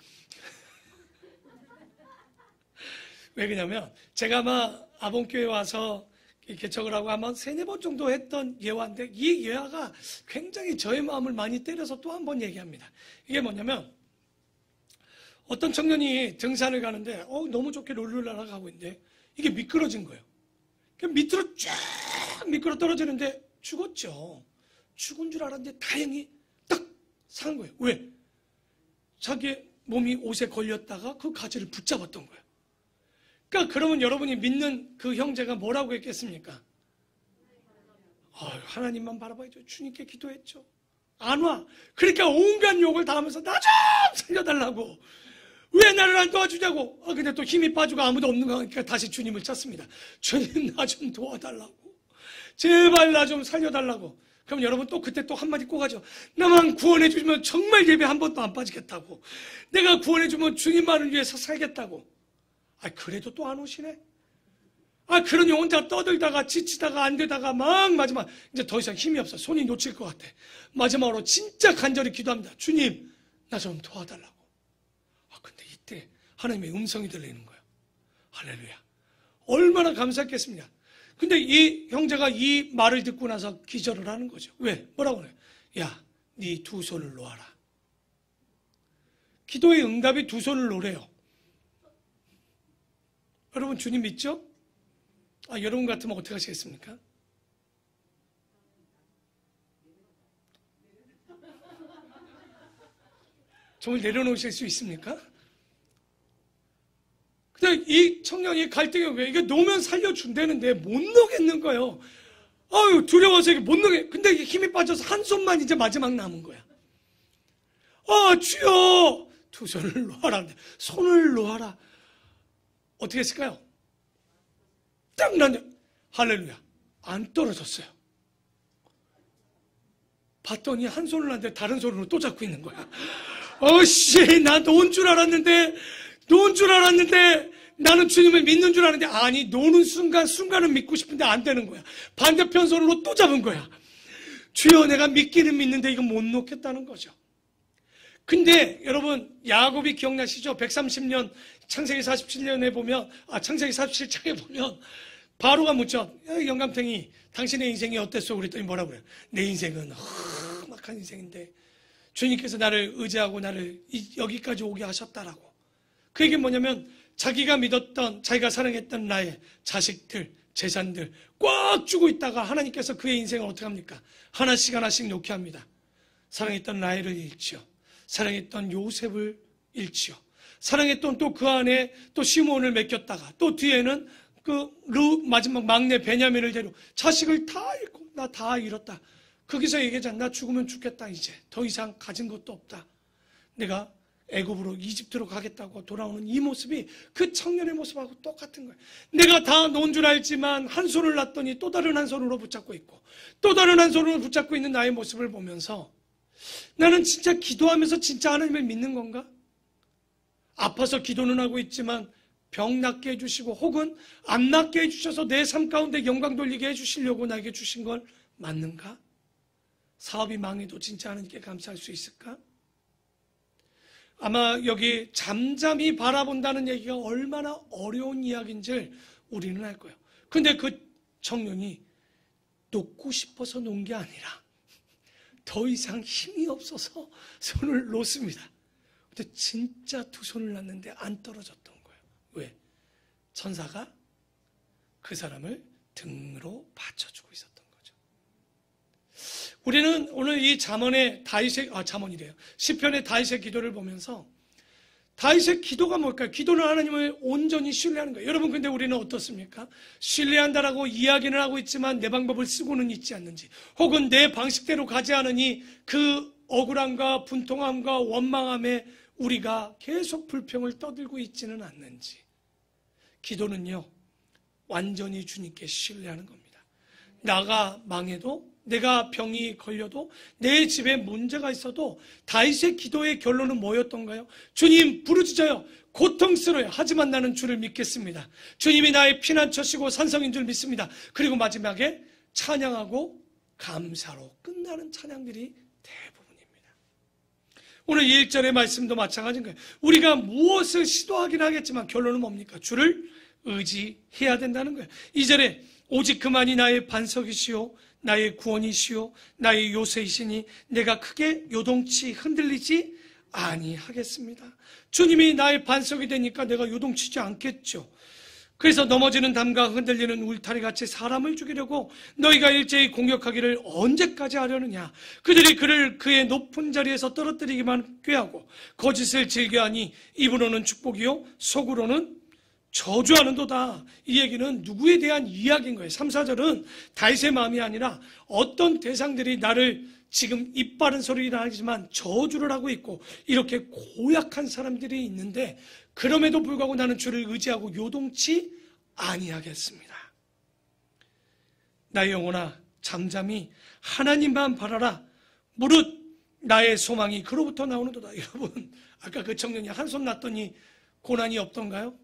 왜 그러냐면 제가 아마 아본교회 와서 개척을 하고 아마 3-4번 정도 했던 예화인데 이 예화가 굉장히 저의 마음을 많이 때려서 또 한 번 얘기합니다. 이게 뭐냐면 어떤 청년이 등산을 가는데 너무 좋게 롤러라라 가고 있는데 이게 미끄러진 거예요. 밑으로 쫙 미끄러 떨어지는데 죽었죠. 죽은 줄 알았는데 다행히 딱 산 거예요. 왜? 자기의 몸이 옷에 걸렸다가 그 가지를 붙잡았던 거예요. 그러니까 그러면 여러분이 믿는 그 형제가 뭐라고 했겠습니까? 하나님만 바라봐야죠. 주님께 기도했죠. 안 와. 그러니까 온갖 욕을 다 하면서 나 좀 살려달라고. 왜 나를 안 도와주냐고. 근데 또 힘이 빠지고 아무도 없는 거니까 다시 주님을 찾습니다. 주님, 나 좀 도와달라고. 제발 나 좀 살려달라고. 그럼 여러분 또 그때 또 한마디 꼭 하죠. 나만 구원해주면 정말 예배 한 번도 안 빠지겠다고. 내가 구원해주면 주님만을 위해서 살겠다고. 그래도 또 안 오시네? 그러니 혼자 떠들다가 지치다가 안 되다가 막 마지막 이제 더 이상 힘이 없어. 손이 놓칠 것 같아. 마지막으로 진짜 간절히 기도합니다. 주님, 나 좀 도와달라고. 근데 이때 하나님의 음성이 들리는 거예요. 할렐루야. 얼마나 감사했겠습니까? 근데 이 형제가 이 말을 듣고 나서 기절을 하는 거죠. 왜? 뭐라고 그래요? 야, 네 2손을 놓아라. 기도의 응답이 2손을 놓으래요. 여러분, 주님 믿죠? 여러분 같으면 어떻게 하시겠습니까? 정말 내려놓으실 수 있습니까? 근데 이 청년이 갈등이 왜 이게 놓으면 살려준다는데 못 놓겠는 거예요. 두려워서 이게 못 놓게. 근데 이게 힘이 빠져서 한 손만 이제 마지막 남은 거야. 주여! 2손을 놓아라. 손을 놓아라. 어떻게 했을까요? 딱 났는데 할렐루야. 안 떨어졌어요. 봤더니 한 손을 놨는데 다른 손으로 또 잡고 있는 거야. 나 놓은 줄 알았는데 나는 주님을 믿는 줄 알았는데 아니, 노는 순간은 믿고 싶은데 안 되는 거야. 반대편 손으로 또 잡은 거야. 주여, 내가 믿기는 믿는데 이거 못 놓겠다는 거죠. 근데 여러분, 야곱이 기억나시죠? 130년 창세기 47년에 보면 창세기 47장에 보면 바로가 묻죠. 영감탱이, 당신의 인생이 어땠어? 그랬더니 뭐라고 그래요? 내 인생은 험악한 인생인데 주님께서 나를 의지하고 나를 여기까지 오게 하셨다라고. 그 얘기는 뭐냐면 자기가 믿었던, 자기가 사랑했던 나의 자식들, 재산들 꽉 주고 있다가 하나님께서 그의 인생을 어떻게 합니까? 하나씩 하나씩 놓게 합니다. 사랑했던 라헬을 잃지요. 사랑했던 요셉을 잃지요. 사랑했던 또 그 안에 또 시므온을 맡겼다가 또 뒤에는 마지막 막내 베냐민을 데리고 자식을 다 잃고 나 다 잃었다. 거기서 얘기하잖아. 나 죽으면 죽겠다. 이제 더 이상 가진 것도 없다. 내가 애굽으로 이집트로 가겠다고 돌아오는 이 모습이 그 청년의 모습하고 똑같은 거예요. 내가 다 놓은 줄 알지만 한 손을 놨더니 또 다른 한 손으로 붙잡고 있고 또 다른 한 손으로 붙잡고 있는 나의 모습을 보면서 나는 진짜 기도하면서 진짜 하나님을 믿는 건가? 아파서 기도는 하고 있지만 병 낫게 해주시고 혹은 안 낫게 해주셔서 내 삶 가운데 영광 돌리게 해주시려고 나에게 주신 걸 맞는가? 사업이 망해도 진짜 하나님께 감사할 수 있을까? 아마 여기 잠잠히 바라본다는 얘기가 얼마나 어려운 이야기인지를 우리는 알 거예요. 근데 그 청년이 놓고 싶어서 놓은 게 아니라 더 이상 힘이 없어서 손을 놓습니다. 근데 진짜 두 손을 놨는데 안 떨어졌던 거예요. 왜? 천사가 그 사람을 등으로 받쳐주고 있었던 거죠. 우리는 오늘 이 잠언이래요. 시편의 다윗의 기도를 보면서 다윗의 기도가 뭘까요? 기도는 하나님을 온전히 신뢰하는 거예요. 여러분, 근데 우리는 어떻습니까? 신뢰한다라고 이야기는 하고 있지만 내 방법을 쓰고는 있지 않는지, 혹은 내 방식대로 가지 않으니 그 억울함과 분통함과 원망함에 우리가 계속 불평을 떠들고 있지는 않는지. 기도는요, 완전히 주님께 신뢰하는 겁니다. 나가 망해도, 내가 병이 걸려도, 내 집에 문제가 있어도 다윗의 기도의 결론은 뭐였던가요? 주님, 부르짖어요. 고통스러워요. 하지만 나는 주를 믿겠습니다. 주님이 나의 피난처시고 산성인 줄 믿습니다. 그리고 마지막에 찬양하고 감사로 끝나는 찬양들이 대부분입니다. 오늘 1절의 말씀도 마찬가지인 거예요. 우리가 무엇을 시도하긴 하겠지만 결론은 뭡니까? 주를 의지해야 된다는 거예요. 2절에 오직 그만이 나의 반석이시오 나의 구원이시오 나의 요새이시니 내가 크게 요동치 흔들리지 아니하겠습니다. 주님이 나의 반석이 되니까 내가 요동치지 않겠죠. 그래서 넘어지는 담과 흔들리는 울타리같이 사람을 죽이려고 너희가 일제히 공격하기를 언제까지 하려느냐. 그들이 그를 그의 높은 자리에서 떨어뜨리기만 꾀하고 거짓을 즐겨하니 입으로는 축복이요 속으로는 저주하는도다. 이 얘기는 누구에 대한 이야기인 거예요. 3, 4절은 다윗의 마음이 아니라 어떤 대상들이 나를 지금 입 바른 소리를 하지만 저주를 하고 있고 이렇게 고약한 사람들이 있는데 그럼에도 불구하고 나는 주를 의지하고 요동치 아니하겠습니다. 나의 영혼아 잠잠히 하나님만 바라라. 무릇 나의 소망이 그로부터 나오는도다. 여러분, 아까 그 청년이 한 손 놨더니 고난이 없던가요?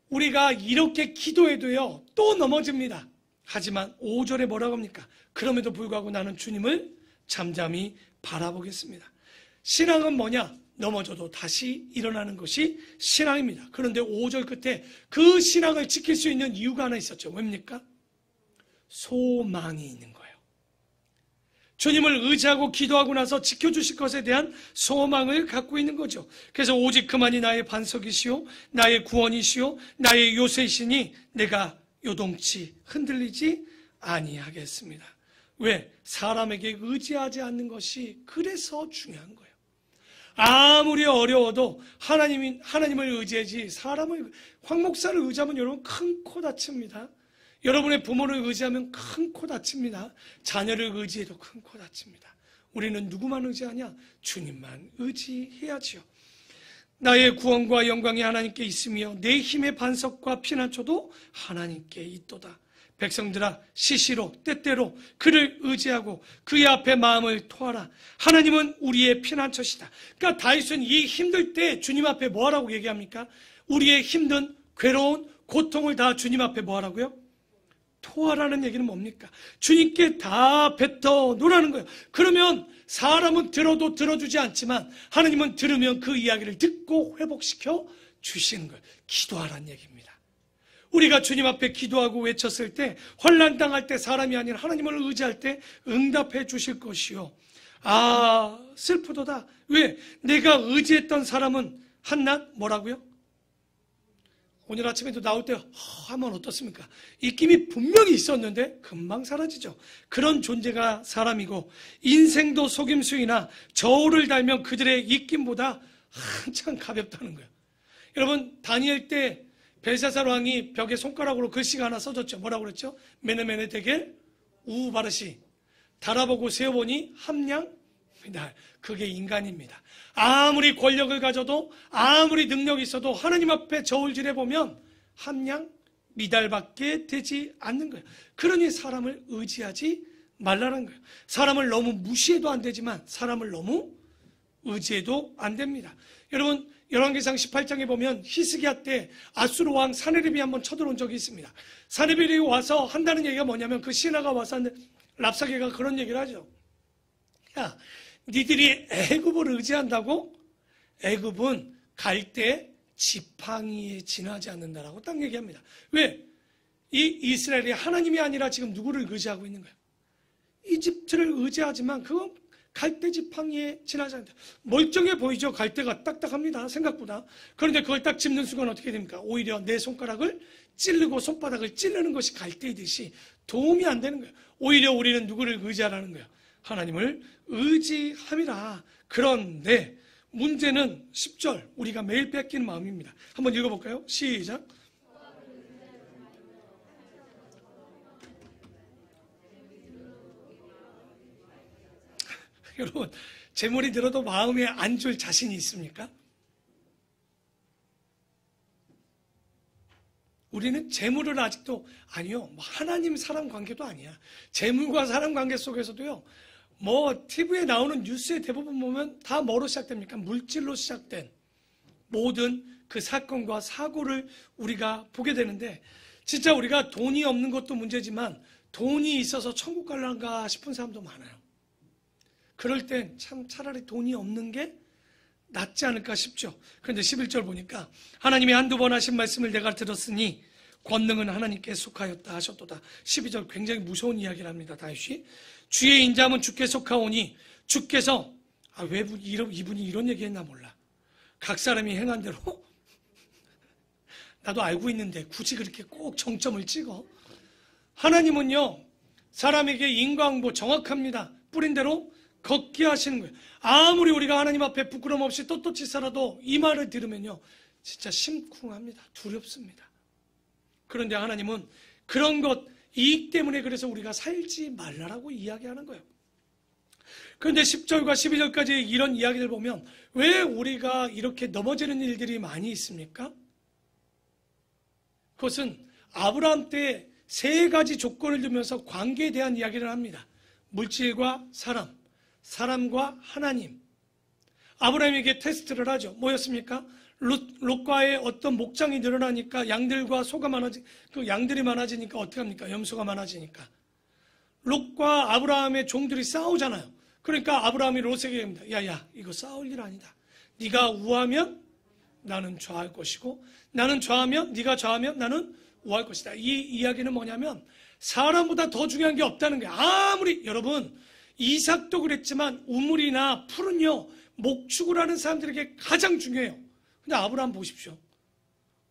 우리가 이렇게 기도해도요 또 넘어집니다. 하지만 5절에 뭐라고 합니까? 그럼에도 불구하고 나는 주님을 잠잠히 바라보겠습니다. 신앙은 뭐냐? 넘어져도 다시 일어나는 것이 신앙입니다. 그런데 5절 끝에 그 신앙을 지킬 수 있는 이유가 하나 있었죠. 뭡니까? 소망이 있는 거예요. 주님을 의지하고 기도하고 나서 지켜주실 것에 대한 소망을 갖고 있는 거죠. 그래서 오직 그만이 나의 반석이시오 나의 구원이시오 나의 요새이시니 내가 요동치 흔들리지 아니하겠습니다. 왜? 사람에게 의지하지 않는 것이 그래서 중요한 거예요. 아무리 어려워도 하나님을 의지하지 황 목사를 의지하면 여러분 큰 코 다칩니다. 여러분의 부모를 의지하면 큰 코 다칩니다. 자녀를 의지해도 큰 코 다칩니다. 우리는 누구만 의지하냐? 주님만 의지해야지요. 나의 구원과 영광이 하나님께 있으며 내 힘의 반석과 피난처도 하나님께 있도다. 백성들아 시시로 때때로 그를 의지하고 그의 앞에 마음을 토하라. 하나님은 우리의 피난처시다. 그러니까 다윗은 이 힘들 때 주님 앞에 뭐하라고 얘기합니까? 우리의 힘든 괴로운 고통을 다 주님 앞에 뭐하라고요? 토하라는 얘기는 뭡니까? 주님께 다 뱉어 놓으라는 거예요. 그러면 사람은 들어도 들어주지 않지만 하나님은 들으면 그 이야기를 듣고 회복시켜 주시는 거예요. 기도하라는 얘기입니다. 우리가 주님 앞에 기도하고 외쳤을 때 환난 당할 때 사람이 아닌 하나님을 의지할 때 응답해 주실 것이요. 아 슬프도다. 왜? 내가 의지했던 사람은 한낱 뭐라고요? 오늘 아침에도 나올 때 하면 어떻습니까? 입김이 분명히 있었는데 금방 사라지죠. 그런 존재가 사람이고 인생도 속임수이나 저울을 달면 그들의 입김보다 한참 가볍다는 거예요. 여러분 다니엘 때 벨사살 왕이 벽에 손가락으로 글씨가 하나 써졌죠. 뭐라고 그랬죠? 메네메네 데겔 우바르시 달아보고 세어보니 함량 미달. 그게 인간입니다. 아무리 권력을 가져도 아무리 능력이 있어도 하나님 앞에 저울질해 보면 함량 미달밖에 되지 않는 거예요. 그러니 사람을 의지하지 말라는 거예요. 사람을 너무 무시해도 안 되지만 사람을 너무 의지해도 안 됩니다. 여러분 열왕기상 18장에 보면 히스기야 때 아수르 왕 사네립이 한번 쳐들어온 적이 있습니다. 사네립이 와서 한다는 얘기가 뭐냐면 그 신하가 와서 랍사게가 그런 얘기를 하죠. 야, 니들이 애굽을 의지한다고? 애굽은 갈 때 지팡이에 지나지 않는다라고 딱 얘기합니다. 왜? 이 이스라엘이 하나님이 아니라 지금 누구를 의지하고 있는 거예요? 이집트를 의지하지만 그건 갈대 지팡이에 지나지 않는다. 멀쩡해 보이죠? 갈대가 딱딱합니다. 생각보다. 그런데 그걸 딱 짚는 순간 어떻게 됩니까? 오히려 내 손가락을 찌르고 손바닥을 찌르는 것이 갈대이듯이 도움이 안 되는 거예요. 오히려 우리는 누구를 의지하라는 거예요? 하나님을 의지함이라. 그런데 문제는 10절 우리가 매일 뺏기는 마음입니다. 한번 읽어볼까요? 시작. 여러분, 재물이 들어도 마음에 안 줄 자신이 있습니까? 우리는 재물을 아직도, 아니요, 하나님 사람 관계도 아니야. 재물과 사람 관계 속에서도요, TV에 나오는 뉴스에 대부분 보면 다 뭐로 시작됩니까? 물질로 시작된 모든 그 사건과 사고를 우리가 보게 되는데, 진짜 우리가 돈이 없는 것도 문제지만 돈이 있어서 천국 갈란가 싶은 사람도 많아요. 그럴 땐 참 차라리 돈이 없는 게 낫지 않을까 싶죠. 그런데 11절 보니까 하나님이 한두 번 하신 말씀을 내가 들었으니 권능은 하나님께 속하였다 하셨도다. 12절 굉장히 무서운 이야기를 합니다. 다윗이 주의 인자함은 주께 속하오니 주께서 왜 이분이 이런 얘기했나 몰라. 각 사람이 행한 대로 나도 알고 있는데 굳이 그렇게 꼭 정점을 찍어. 하나님은요 사람에게 인과응보 정확합니다. 뿌린 대로 걷게 하시는 거예요. 아무리 우리가 하나님 앞에 부끄럼 없이 떳떳이 살아도 이 말을 들으면요 진짜 심쿵합니다. 두렵습니다. 그런데 하나님은 그런 것 이익 때문에 그래서 우리가 살지 말라라고 이야기하는 거예요. 그런데 10절과 12절까지 이런 이야기를 보면 왜 우리가 이렇게 넘어지는 일들이 많이 있습니까? 그것은 아브라함 때 세 가지 조건을 두면서 관계에 대한 이야기를 합니다. 물질과 사람, 사람과 하나님. 아브라함에게 테스트를 하죠. 뭐였습니까? 롯과의 어떤 목장이 늘어나니까 양들과 소가 양들이 많아지니까 어떻게 합니까? 염소가 많아지니까. 롯과 아브라함의 종들이 싸우잖아요. 그러니까 아브라함이 롯에게 얘기합니다. 야야, 이거 싸울 일 아니다. 네가 우하면 나는 좌할 것이고 나는 좌하면 네가 좌하면 나는 우할 것이다. 이 이야기는 뭐냐면 사람보다 더 중요한 게 없다는 거예요. 아무리 여러분 이삭도 그랬지만 우물이나 풀은요 목축을 하는 사람들에게 가장 중요해요. 근데 아브라함 보십시오.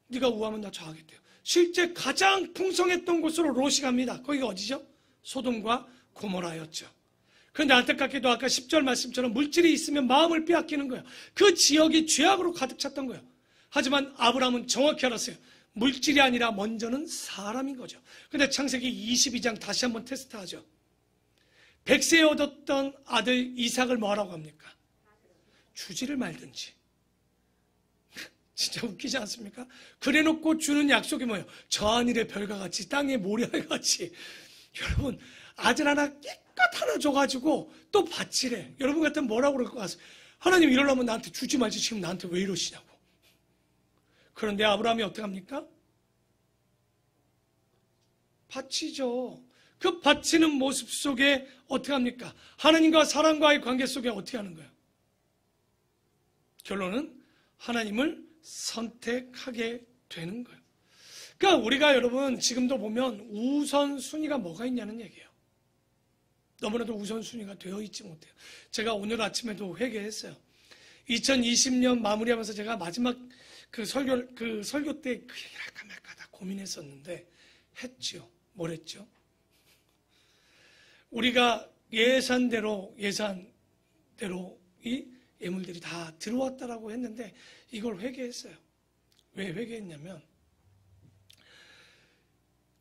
네가 우하면 나 좌하겠대요. 실제 가장 풍성했던 곳으로 롯이 갑니다. 거기가 어디죠? 소돔과 고모라였죠. 그런데 안타깝게도 아까 10절 말씀처럼 물질이 있으면 마음을 빼앗기는 거예요. 그 지역이 죄악으로 가득 찼던 거예요. 하지만 아브라함은 정확히 알았어요. 물질이 아니라 먼저는 사람인 거죠. 근데 창세기 22장 다시 한번 테스트하죠. 100세에 얻었던 아들 이삭을 뭐라고 합니까? 주지를 말든지. 진짜 웃기지 않습니까? 그래놓고 주는 약속이 뭐예요? 저 하늘의 별과 같이 땅의 모래알 같이. 여러분 아들 하나 깨끗 하나 줘가지고 또 바치래. 여러분 같으면 뭐라고 그럴 것 같아요? 하나님 이러려면 나한테 주지 말지 지금 나한테 왜 이러시냐고. 그런데 아브라함이 어떻게 합니까? 바치죠. 그 바치는 모습 속에 어떻게 합니까? 하나님과 사람과의 관계 속에 어떻게 하는 거예요? 결론은 하나님을 선택하게 되는 거예요. 그러니까 우리가 여러분 지금도 보면 우선순위가 뭐가 있냐는 얘기예요. 너무나도 우선순위가 되어 있지 못해요. 제가 오늘 아침에도 회개했어요. 2020년 마무리하면서 제가 마지막 그 설교 때 그 얘기를 할까 말까 다 고민했었는데 했죠. 뭘 했죠? 우리가 예산대로 이 예물들이 다 들어왔다라고 했는데 이걸 회개했어요. 왜 회개했냐면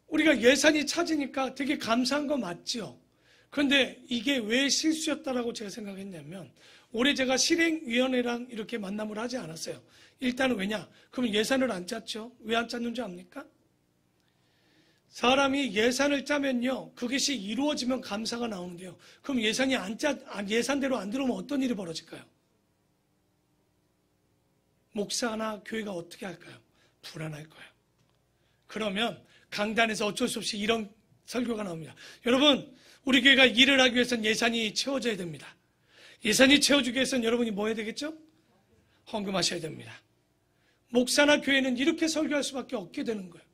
우리가 예산이 차지니까 되게 감사한 거 맞죠? 그런데 이게 왜 실수였다라고 제가 생각했냐면 올해 제가 실행위원회랑 이렇게 만남을 하지 않았어요. 일단은 왜냐? 그럼 예산을 안 짰죠? 왜 안 짰는지 압니까? 사람이 예산을 짜면요, 그것이 이루어지면 감사가 나오는데요. 그럼 예산대로 안 들어오면 어떤 일이 벌어질까요? 목사나 교회가 어떻게 할까요? 불안할 거예요. 그러면 강단에서 어쩔 수 없이 이런 설교가 나옵니다. 여러분, 우리 교회가 일을 하기 위해서는 예산이 채워져야 됩니다. 예산이 채워지기 위해서는 여러분이 뭐 해야 되겠죠? 헌금하셔야 됩니다. 목사나 교회는 이렇게 설교할 수밖에 없게 되는 거예요.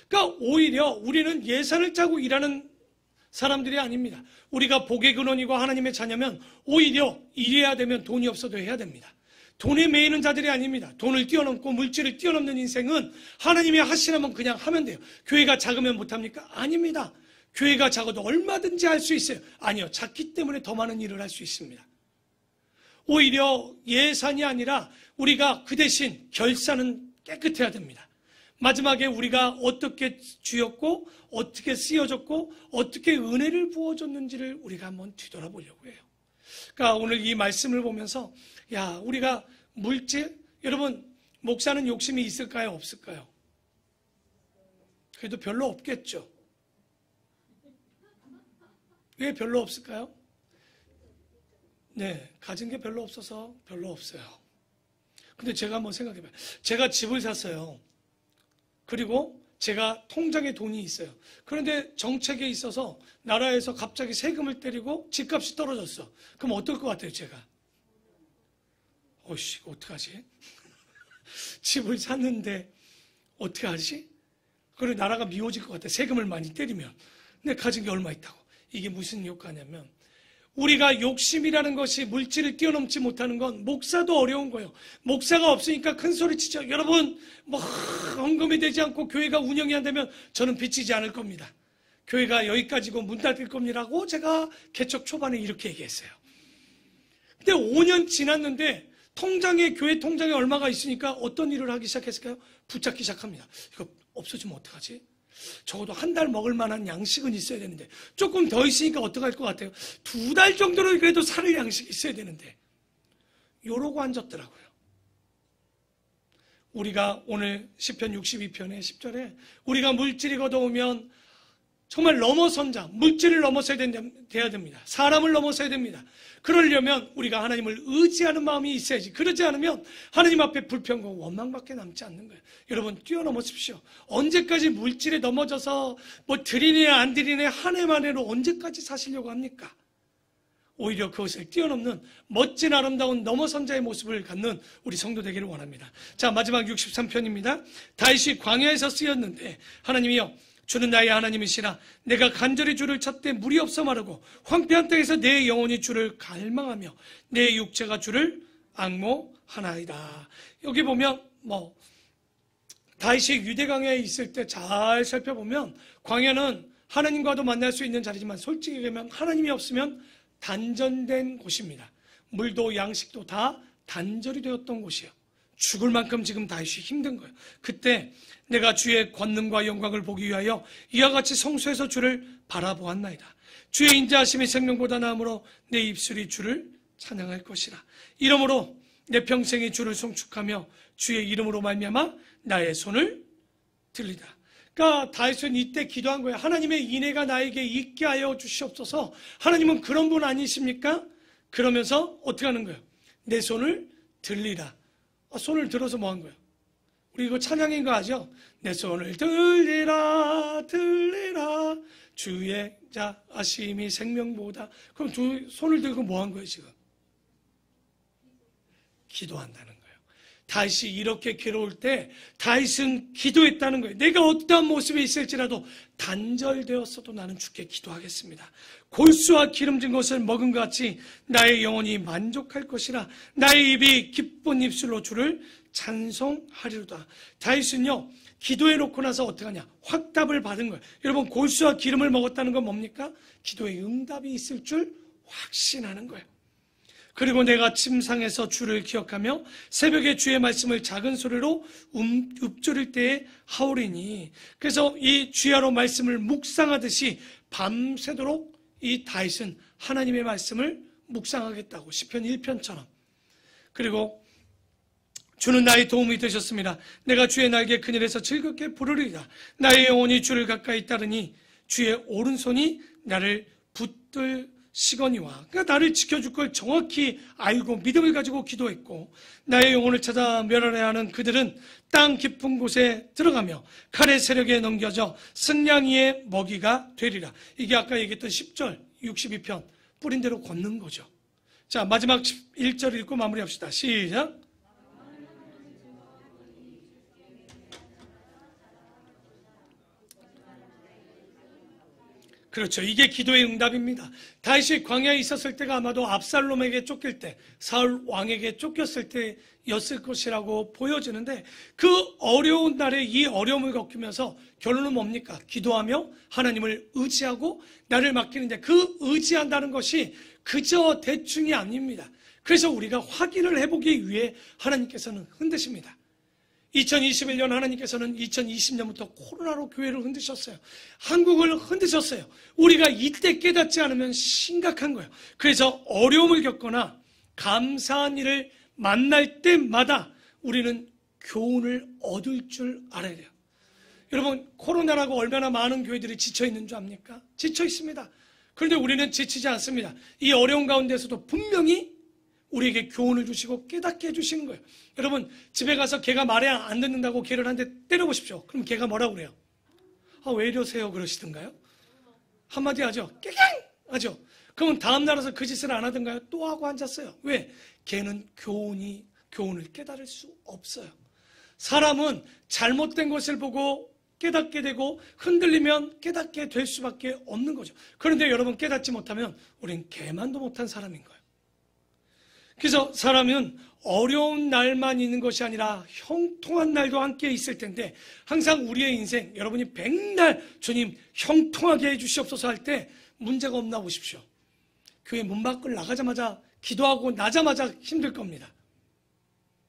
그러니까 오히려 우리는 예산을 짜고 일하는 사람들이 아닙니다. 우리가 복의 근원이고 하나님의 자녀면 오히려 일해야 되면 돈이 없어도 해야 됩니다. 돈에 매이는 자들이 아닙니다. 돈을 뛰어넘고 물질을 뛰어넘는 인생은 하나님이 하시라면 그냥 하면 돼요. 교회가 작으면 못합니까? 아닙니다. 교회가 작아도 얼마든지 할 수 있어요. 아니요. 작기 때문에 더 많은 일을 할 수 있습니다. 오히려 예산이 아니라 우리가 그 대신 결산은 깨끗해야 됩니다. 마지막에 우리가 어떻게 주였고 어떻게 쓰여졌고 어떻게 은혜를 부어줬는지를 우리가 한번 뒤돌아보려고 해요. 그러니까 오늘 이 말씀을 보면서 우리가 물질, 여러분 목사는 욕심이 있을까요? 없을까요? 그래도 별로 없겠죠. 왜 별로 없을까요? 네, 가진 게 별로 없어서 별로 없어요. 근데 제가 한번 생각해봐요. 제가 집을 샀어요. 그리고 제가 통장에 돈이 있어요. 그런데 정책에 있어서 나라에서 갑자기 세금을 때리고 집값이 떨어졌어. 그럼 어떨 것 같아요, 제가? 어이씨, 어떡하지? 집을 샀는데 어떻게 하지? 그리고 나라가 미워질 것 같아. 세금을 많이 때리면. 근데 가진 게 얼마 있다고. 이게 무슨 효과냐면 우리가 욕심이라는 것이 물질을 뛰어넘지 못하는 건 목사도 어려운 거예요. 목사가 없으니까 큰 소리 치죠. 여러분 헌금이 되지 않고 교회가 운영이 안 되면 저는 빚지지 않을 겁니다. 교회가 여기까지고 문 닫을 겁니다라고 제가 개척 초반에 이렇게 얘기했어요. 근데 5년 지났는데 교회 통장에 얼마가 있으니까 어떤 일을 하기 시작했을까요? 붙잡기 시작합니다. 이거 없어지면 어떡하지? 적어도 한 달 먹을 만한 양식은 있어야 되는데 조금 더 있으니까 어떡할 것 같아요? 2달 정도는 그래도 살 양식이 있어야 되는데 이러고 앉았더라고요. 우리가 오늘 시편 62편의 10절에 우리가 물질이 걷어오면 정말 넘어선 자, 물질을 넘어서야 돼야 됩니다. 사람을 넘어서야 됩니다. 그러려면 우리가 하나님을 의지하는 마음이 있어야지. 그러지 않으면 하나님 앞에 불평과 원망밖에 남지 않는 거예요. 여러분 뛰어넘으십시오. 언제까지 물질에 넘어져서 드리네 안 드리네 한 해만 해로 언제까지 사시려고 합니까? 오히려 그것을 뛰어넘는 멋진 아름다운 넘어선 자의 모습을 갖는 우리 성도 되기를 원합니다. 자, 마지막 63편입니다. 다윗이 광야에서 쓰였는데 하나님이여 주는 나의 하나님이시라. 내가 간절히 주를 찾되 물이 없어 마르고 황폐한 땅에서 내 영혼이 주를 갈망하며 내 육체가 주를 앙모하나이다. 여기 보면 다윗이 유대 광야에 있을 때 잘 살펴보면 광야는 하나님과도 만날 수 있는 자리지만 솔직히 얘기하면 하나님이 없으면 단전된 곳입니다. 물도 양식도 다 단절이 되었던 곳이에요. 죽을 만큼 지금 다윗이 힘든 거예요. 그때 내가 주의 권능과 영광을 보기 위하여 이와 같이 성소에서 주를 바라보았나이다. 주의 인자하심이 생명보다 나으므로 내 입술이 주를 찬양할 것이라. 이러므로 내 평생이 주를 송축하며 주의 이름으로 말미암아 나의 손을 들리다. 그러니까 다윗은 이때 기도한 거예요. 하나님의 인애가 나에게 있게 하여 주시옵소서. 하나님은 그런 분 아니십니까? 그러면서 어떻게 하는 거예요? 내 손을 들리라. 손을 들어서 뭐 한 거예요? 우리 이거 찬양인 거 아죠? 내 손을 들리라 들리라 주의 자아심이 생명보다. 그럼 두 손을 들고 뭐 한 거예요 지금? 기도한다는 거예요. 다윗이 이렇게 괴로울 때 다윗은 기도했다는 거예요. 내가 어떠한 모습에 있을지라도 단절되었어도 나는 주께 기도하겠습니다. 골수와 기름진 것을 먹은 것 같이 나의 영혼이 만족할 것이라. 나의 입이 기쁜 입술로 주를 찬송하리로다. 다윗은요 기도해놓고 나서 어떻게 하냐? 확답을 받은 거예요. 여러분 골수와 기름을 먹었다는 건 뭡니까? 기도에 응답이 있을 줄 확신하는 거예요. 그리고 내가 침상에서 주를 기억하며 새벽에 주의 말씀을 작은 소리로 읊조릴 때에 하오리니. 그래서 이 주야로 말씀을 묵상하듯이 밤새도록 이 다윗은 하나님의 말씀을 묵상하겠다고 시편 1편처럼. 그리고 주는 나의 도움이 되셨습니다. 내가 주의 날개 그늘에서 즐겁게 부르리이다. 나의 영혼이 주를 가까이 따르니 주의 오른손이 나를 붙들시거니와. 그러니까 나를 지켜줄 걸 정확히 알고 믿음을 가지고 기도했고, 나의 영혼을 찾아 멸하려 하는 그들은 땅 깊은 곳에 들어가며 칼의 세력에 넘겨져 승냥이의 먹이가 되리라. 이게 아까 얘기했던 10절 62편 뿌린 대로 걷는 거죠. 자, 마지막 1절 읽고 마무리합시다. 시작. 그렇죠. 이게 기도의 응답입니다. 다윗이 광야에 있었을 때가 아마도 압살롬에게 쫓길 때, 사울 왕에게 쫓겼을 때였을 것이라고 보여지는데, 그 어려운 날에 이 어려움을 겪으면서 결론은 뭡니까? 기도하며 하나님을 의지하고 나를 맡기는데, 그 의지한다는 것이 그저 대충이 아닙니다. 그래서 우리가 확인을 해보기 위해 하나님께서는 흔드십니다. 2021년 하나님께서는 2020년부터 코로나로 교회를 흔드셨어요. 한국을 흔드셨어요. 우리가 이때 깨닫지 않으면 심각한 거예요. 그래서 어려움을 겪거나 감사한 일을 만날 때마다 우리는 교훈을 얻을 줄 알아야 돼요. 여러분, 코로나라고 얼마나 많은 교회들이 지쳐 있는 줄 압니까? 지쳐 있습니다. 그런데 우리는 지치지 않습니다. 이 어려운 가운데서도 분명히 우리에게 교훈을 주시고 깨닫게 해주시는 거예요. 여러분, 집에 가서 개가 말에 안 듣는다고 개를 한 대 때려보십시오. 그럼 개가 뭐라고 그래요? 아, 왜 이러세요? 그러시던가요? 한마디 하죠. 깨갱! 하죠. 그러면 다음 날 와서 그 짓을 안 하던가요? 또 하고 앉았어요. 왜? 개는 교훈을 깨달을 수 없어요. 사람은 잘못된 것을 보고 깨닫게 되고 흔들리면 깨닫게 될 수밖에 없는 거죠. 그런데 여러분, 깨닫지 못하면 우린 개만도 못한 사람인 거예요. 그래서 사람은 어려운 날만 있는 것이 아니라 형통한 날도 함께 있을 텐데, 항상 우리의 인생, 여러분이 백날 주님 형통하게 해주시옵소서 할 때 문제가 없나 보십시오. 교회 문 밖을 나가자마자 기도하고 나자마자 힘들 겁니다.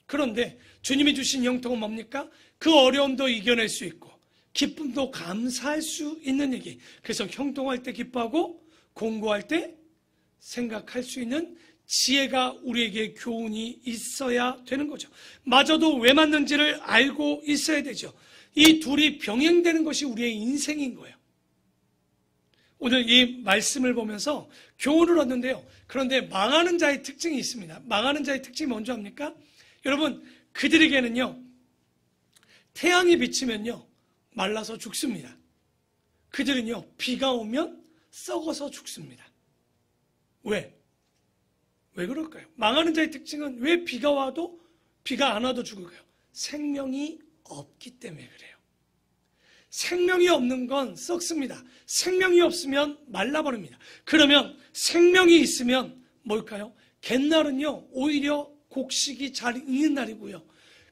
그런데 주님이 주신 형통은 뭡니까? 그 어려움도 이겨낼 수 있고 기쁨도 감사할 수 있는 얘기. 그래서 형통할 때 기뻐하고 공고할 때 생각할 수 있는 지혜가 우리에게 교훈이 있어야 되는 거죠. 마저도 왜 맞는지를 알고 있어야 되죠. 이 둘이 병행되는 것이 우리의 인생인 거예요. 오늘 이 말씀을 보면서 교훈을 얻는데요. 그런데 망하는 자의 특징이 있습니다. 망하는 자의 특징이 뭔지 압니까? 여러분, 그들에게는요, 태양이 비치면요, 말라서 죽습니다. 그들은요, 비가 오면 썩어서 죽습니다. 왜? 왜 그럴까요? 망하는 자의 특징은 왜 비가 와도, 비가 안 와도 죽을까요? 생명이 없기 때문에 그래요. 생명이 없는 건 썩습니다. 생명이 없으면 말라버립니다. 그러면 생명이 있으면 뭘까요? 갯날은요, 오히려 곡식이 잘 익는 날이고요.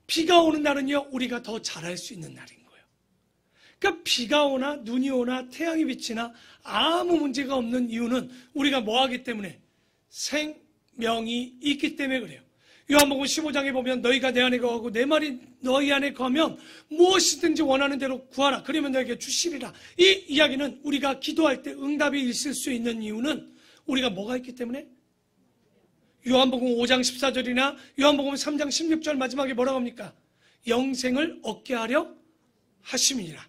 비가 오는 날은요, 우리가 더 잘할 수 있는 날인 거예요. 그러니까 비가 오나 눈이 오나 태양이 비치나 아무 문제가 없는 이유는 우리가 뭐 하기 때문에? 생명이 있기 때문에 그래요. 요한복음 15장에 보면 너희가 내 안에 거하고 내 말이 너희 안에 거하면 무엇이든지 원하는 대로 구하라. 그러면 너에게 주시리라. 이 이야기는 우리가 기도할 때 응답이 있을 수 있는 이유는 우리가 뭐가 있기 때문에? 요한복음 5장 14절이나 요한복음 3장 16절 마지막에 뭐라고 합니까? 영생을 얻게 하려 하심이니라.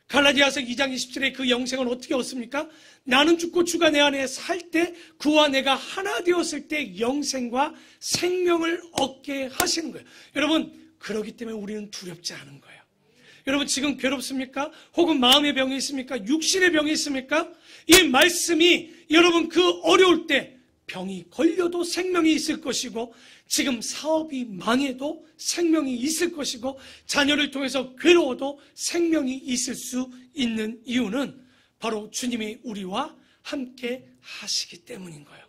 갈라디아서 2장 20절에 그 영생을 어떻게 얻습니까? 나는 죽고 주가 내 안에 살 때 그와 내가 하나 되었을 때 영생과 생명을 얻게 하시는 거예요. 여러분, 그렇기 때문에 우리는 두렵지 않은 거예요. 여러분, 지금 괴롭습니까? 혹은 마음의 병이 있습니까? 육신의 병이 있습니까? 이 말씀이 여러분 그 어려울 때 병이 걸려도 생명이 있을 것이고, 지금 사업이 망해도 생명이 있을 것이고, 자녀를 통해서 괴로워도 생명이 있을 수 있는 이유는 바로 주님이 우리와 함께 하시기 때문인 거예요.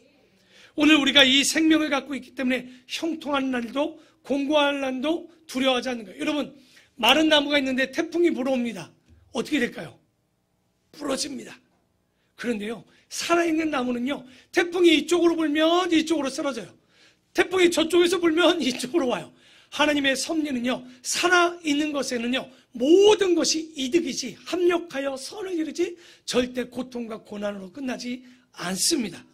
오늘 우리가 이 생명을 갖고 있기 때문에 형통한 날도 공고할 날도 두려워하지 않는 거예요. 여러분, 마른 나무가 있는데 태풍이 불어옵니다. 어떻게 될까요? 부러집니다. 그런데요, 살아있는 나무는요, 태풍이 이쪽으로 불면 이쪽으로 쓰러져요. 태풍이 저쪽에서 불면 이쪽으로 와요. 하나님의 섭리는요, 살아있는 것에는요, 모든 것이 이득이지 합력하여 선을 이루지 절대 고통과 고난으로 끝나지 않습니다.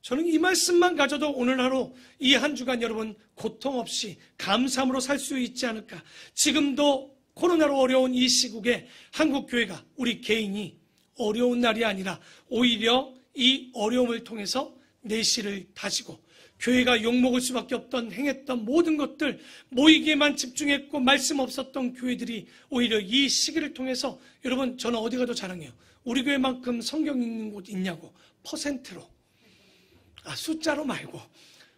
저는 이 말씀만 가져도 오늘 하루 이 한 주간 여러분 고통 없이 감사함으로 살 수 있지 않을까. 지금도 코로나로 어려운 이 시국에 한국교회가, 우리 개인이 어려운 날이 아니라 오히려 이 어려움을 통해서 내실을 다지고 교회가 욕먹을 수밖에 없던 행했던 모든 것들 모이기에만 집중했고 말씀 없었던 교회들이 오히려 이 시기를 통해서, 여러분, 저는 어디 가도 자랑해요. 우리 교회만큼 성경 읽는 곳 있냐고. 퍼센트로, 숫자로 말고.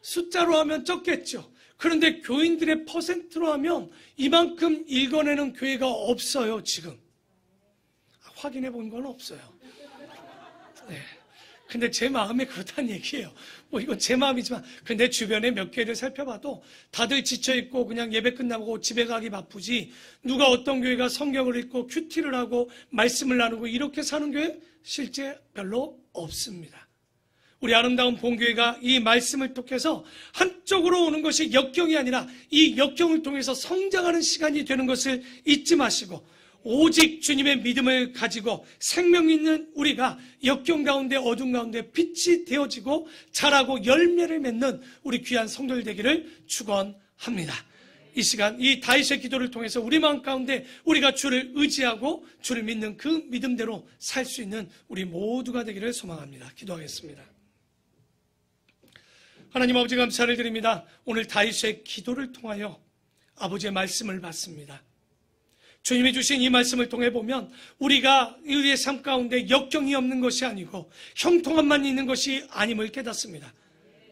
숫자로 하면 적겠죠. 그런데 교인들의 퍼센트로 하면 이만큼 읽어내는 교회가 없어요. 지금 확인해 본 건 없어요. 네. 근데 제 마음에 그렇다는 얘기예요. 뭐 이건 제 마음이지만, 근데 주변에 몇 개를 살펴봐도 다들 지쳐있고 그냥 예배 끝나고 집에 가기 바쁘지, 누가 어떤 교회가 성경을 읽고 큐티를 하고 말씀을 나누고 이렇게 사는 교회 실제 별로 없습니다. 우리 아름다운 본교회가 이 말씀을 통해서 한쪽으로 오는 것이 역경이 아니라 이 역경을 통해서 성장하는 시간이 되는 것을 잊지 마시고, 오직 주님의 믿음을 가지고 생명 있는 우리가 역경 가운데 어둠 가운데 빛이 되어지고 자라고 열매를 맺는 우리 귀한 성도들 되기를 축원합니다. 이 시간 이 다윗의 기도를 통해서 우리 마음 가운데 우리가 주를 의지하고 주를 믿는 그 믿음대로 살 수 있는 우리 모두가 되기를 소망합니다. 기도하겠습니다. 하나님 아버지 감사를 드립니다. 오늘 다윗의 기도를 통하여 아버지의 말씀을 받습니다. 주님이 주신 이 말씀을 통해 보면 우리가 우리의 삶 가운데 역경이 없는 것이 아니고 형통함만 있는 것이 아님을 깨닫습니다.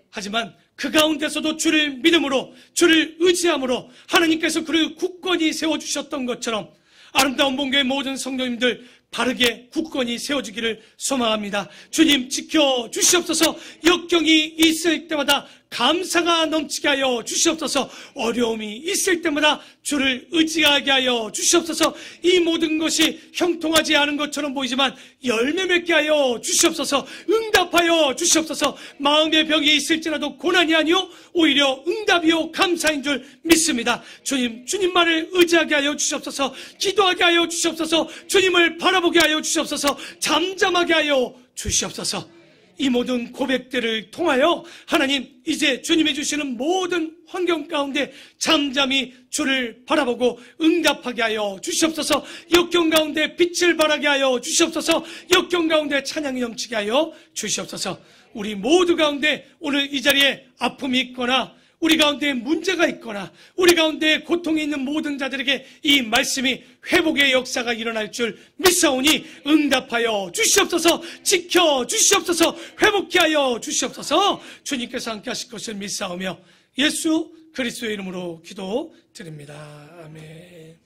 하지만 그 가운데서도 주를 믿음으로 주를 의지함으로 하나님께서 그를 굳건히 세워주셨던 것처럼 아름다운 본교의 모든 성도님들 바르게 굳건히 세워주기를 소망합니다. 주님 지켜주시옵소서. 역경이 있을 때마다 감사가 넘치게 하여 주시옵소서. 어려움이 있을 때마다 주를 의지하게 하여 주시옵소서. 이 모든 것이 형통하지 않은 것처럼 보이지만 열매 맺게 하여 주시옵소서. 응답하여 주시옵소서. 마음의 병이 있을지라도 고난이 아니요 오히려 응답이요 감사인 줄 믿습니다. 주님만을 의지하게 하여 주시옵소서. 기도하게 하여 주시옵소서. 주님을 바라보게 하여 주시옵소서. 잠잠하게 하여 주시옵소서. 이 모든 고백들을 통하여 하나님 이제 주님이 주시는 모든 환경 가운데 잠잠히 주를 바라보고 응답하게 하여 주시옵소서. 역경 가운데 빛을 발하게 하여 주시옵소서. 역경 가운데 찬양이 넘치게 하여 주시옵소서. 우리 모두 가운데 오늘 이 자리에 아픔이 있거나 우리 가운데 문제가 있거나 우리 가운데 고통이 있는 모든 자들에게 이 말씀이 회복의 역사가 일어날 줄 믿사오니 응답하여 주시옵소서. 지켜주시옵소서. 회복케 하여 주시옵소서. 주님께서 함께 하실 것을 믿사오며 예수 그리스도의 이름으로 기도드립니다. 아멘.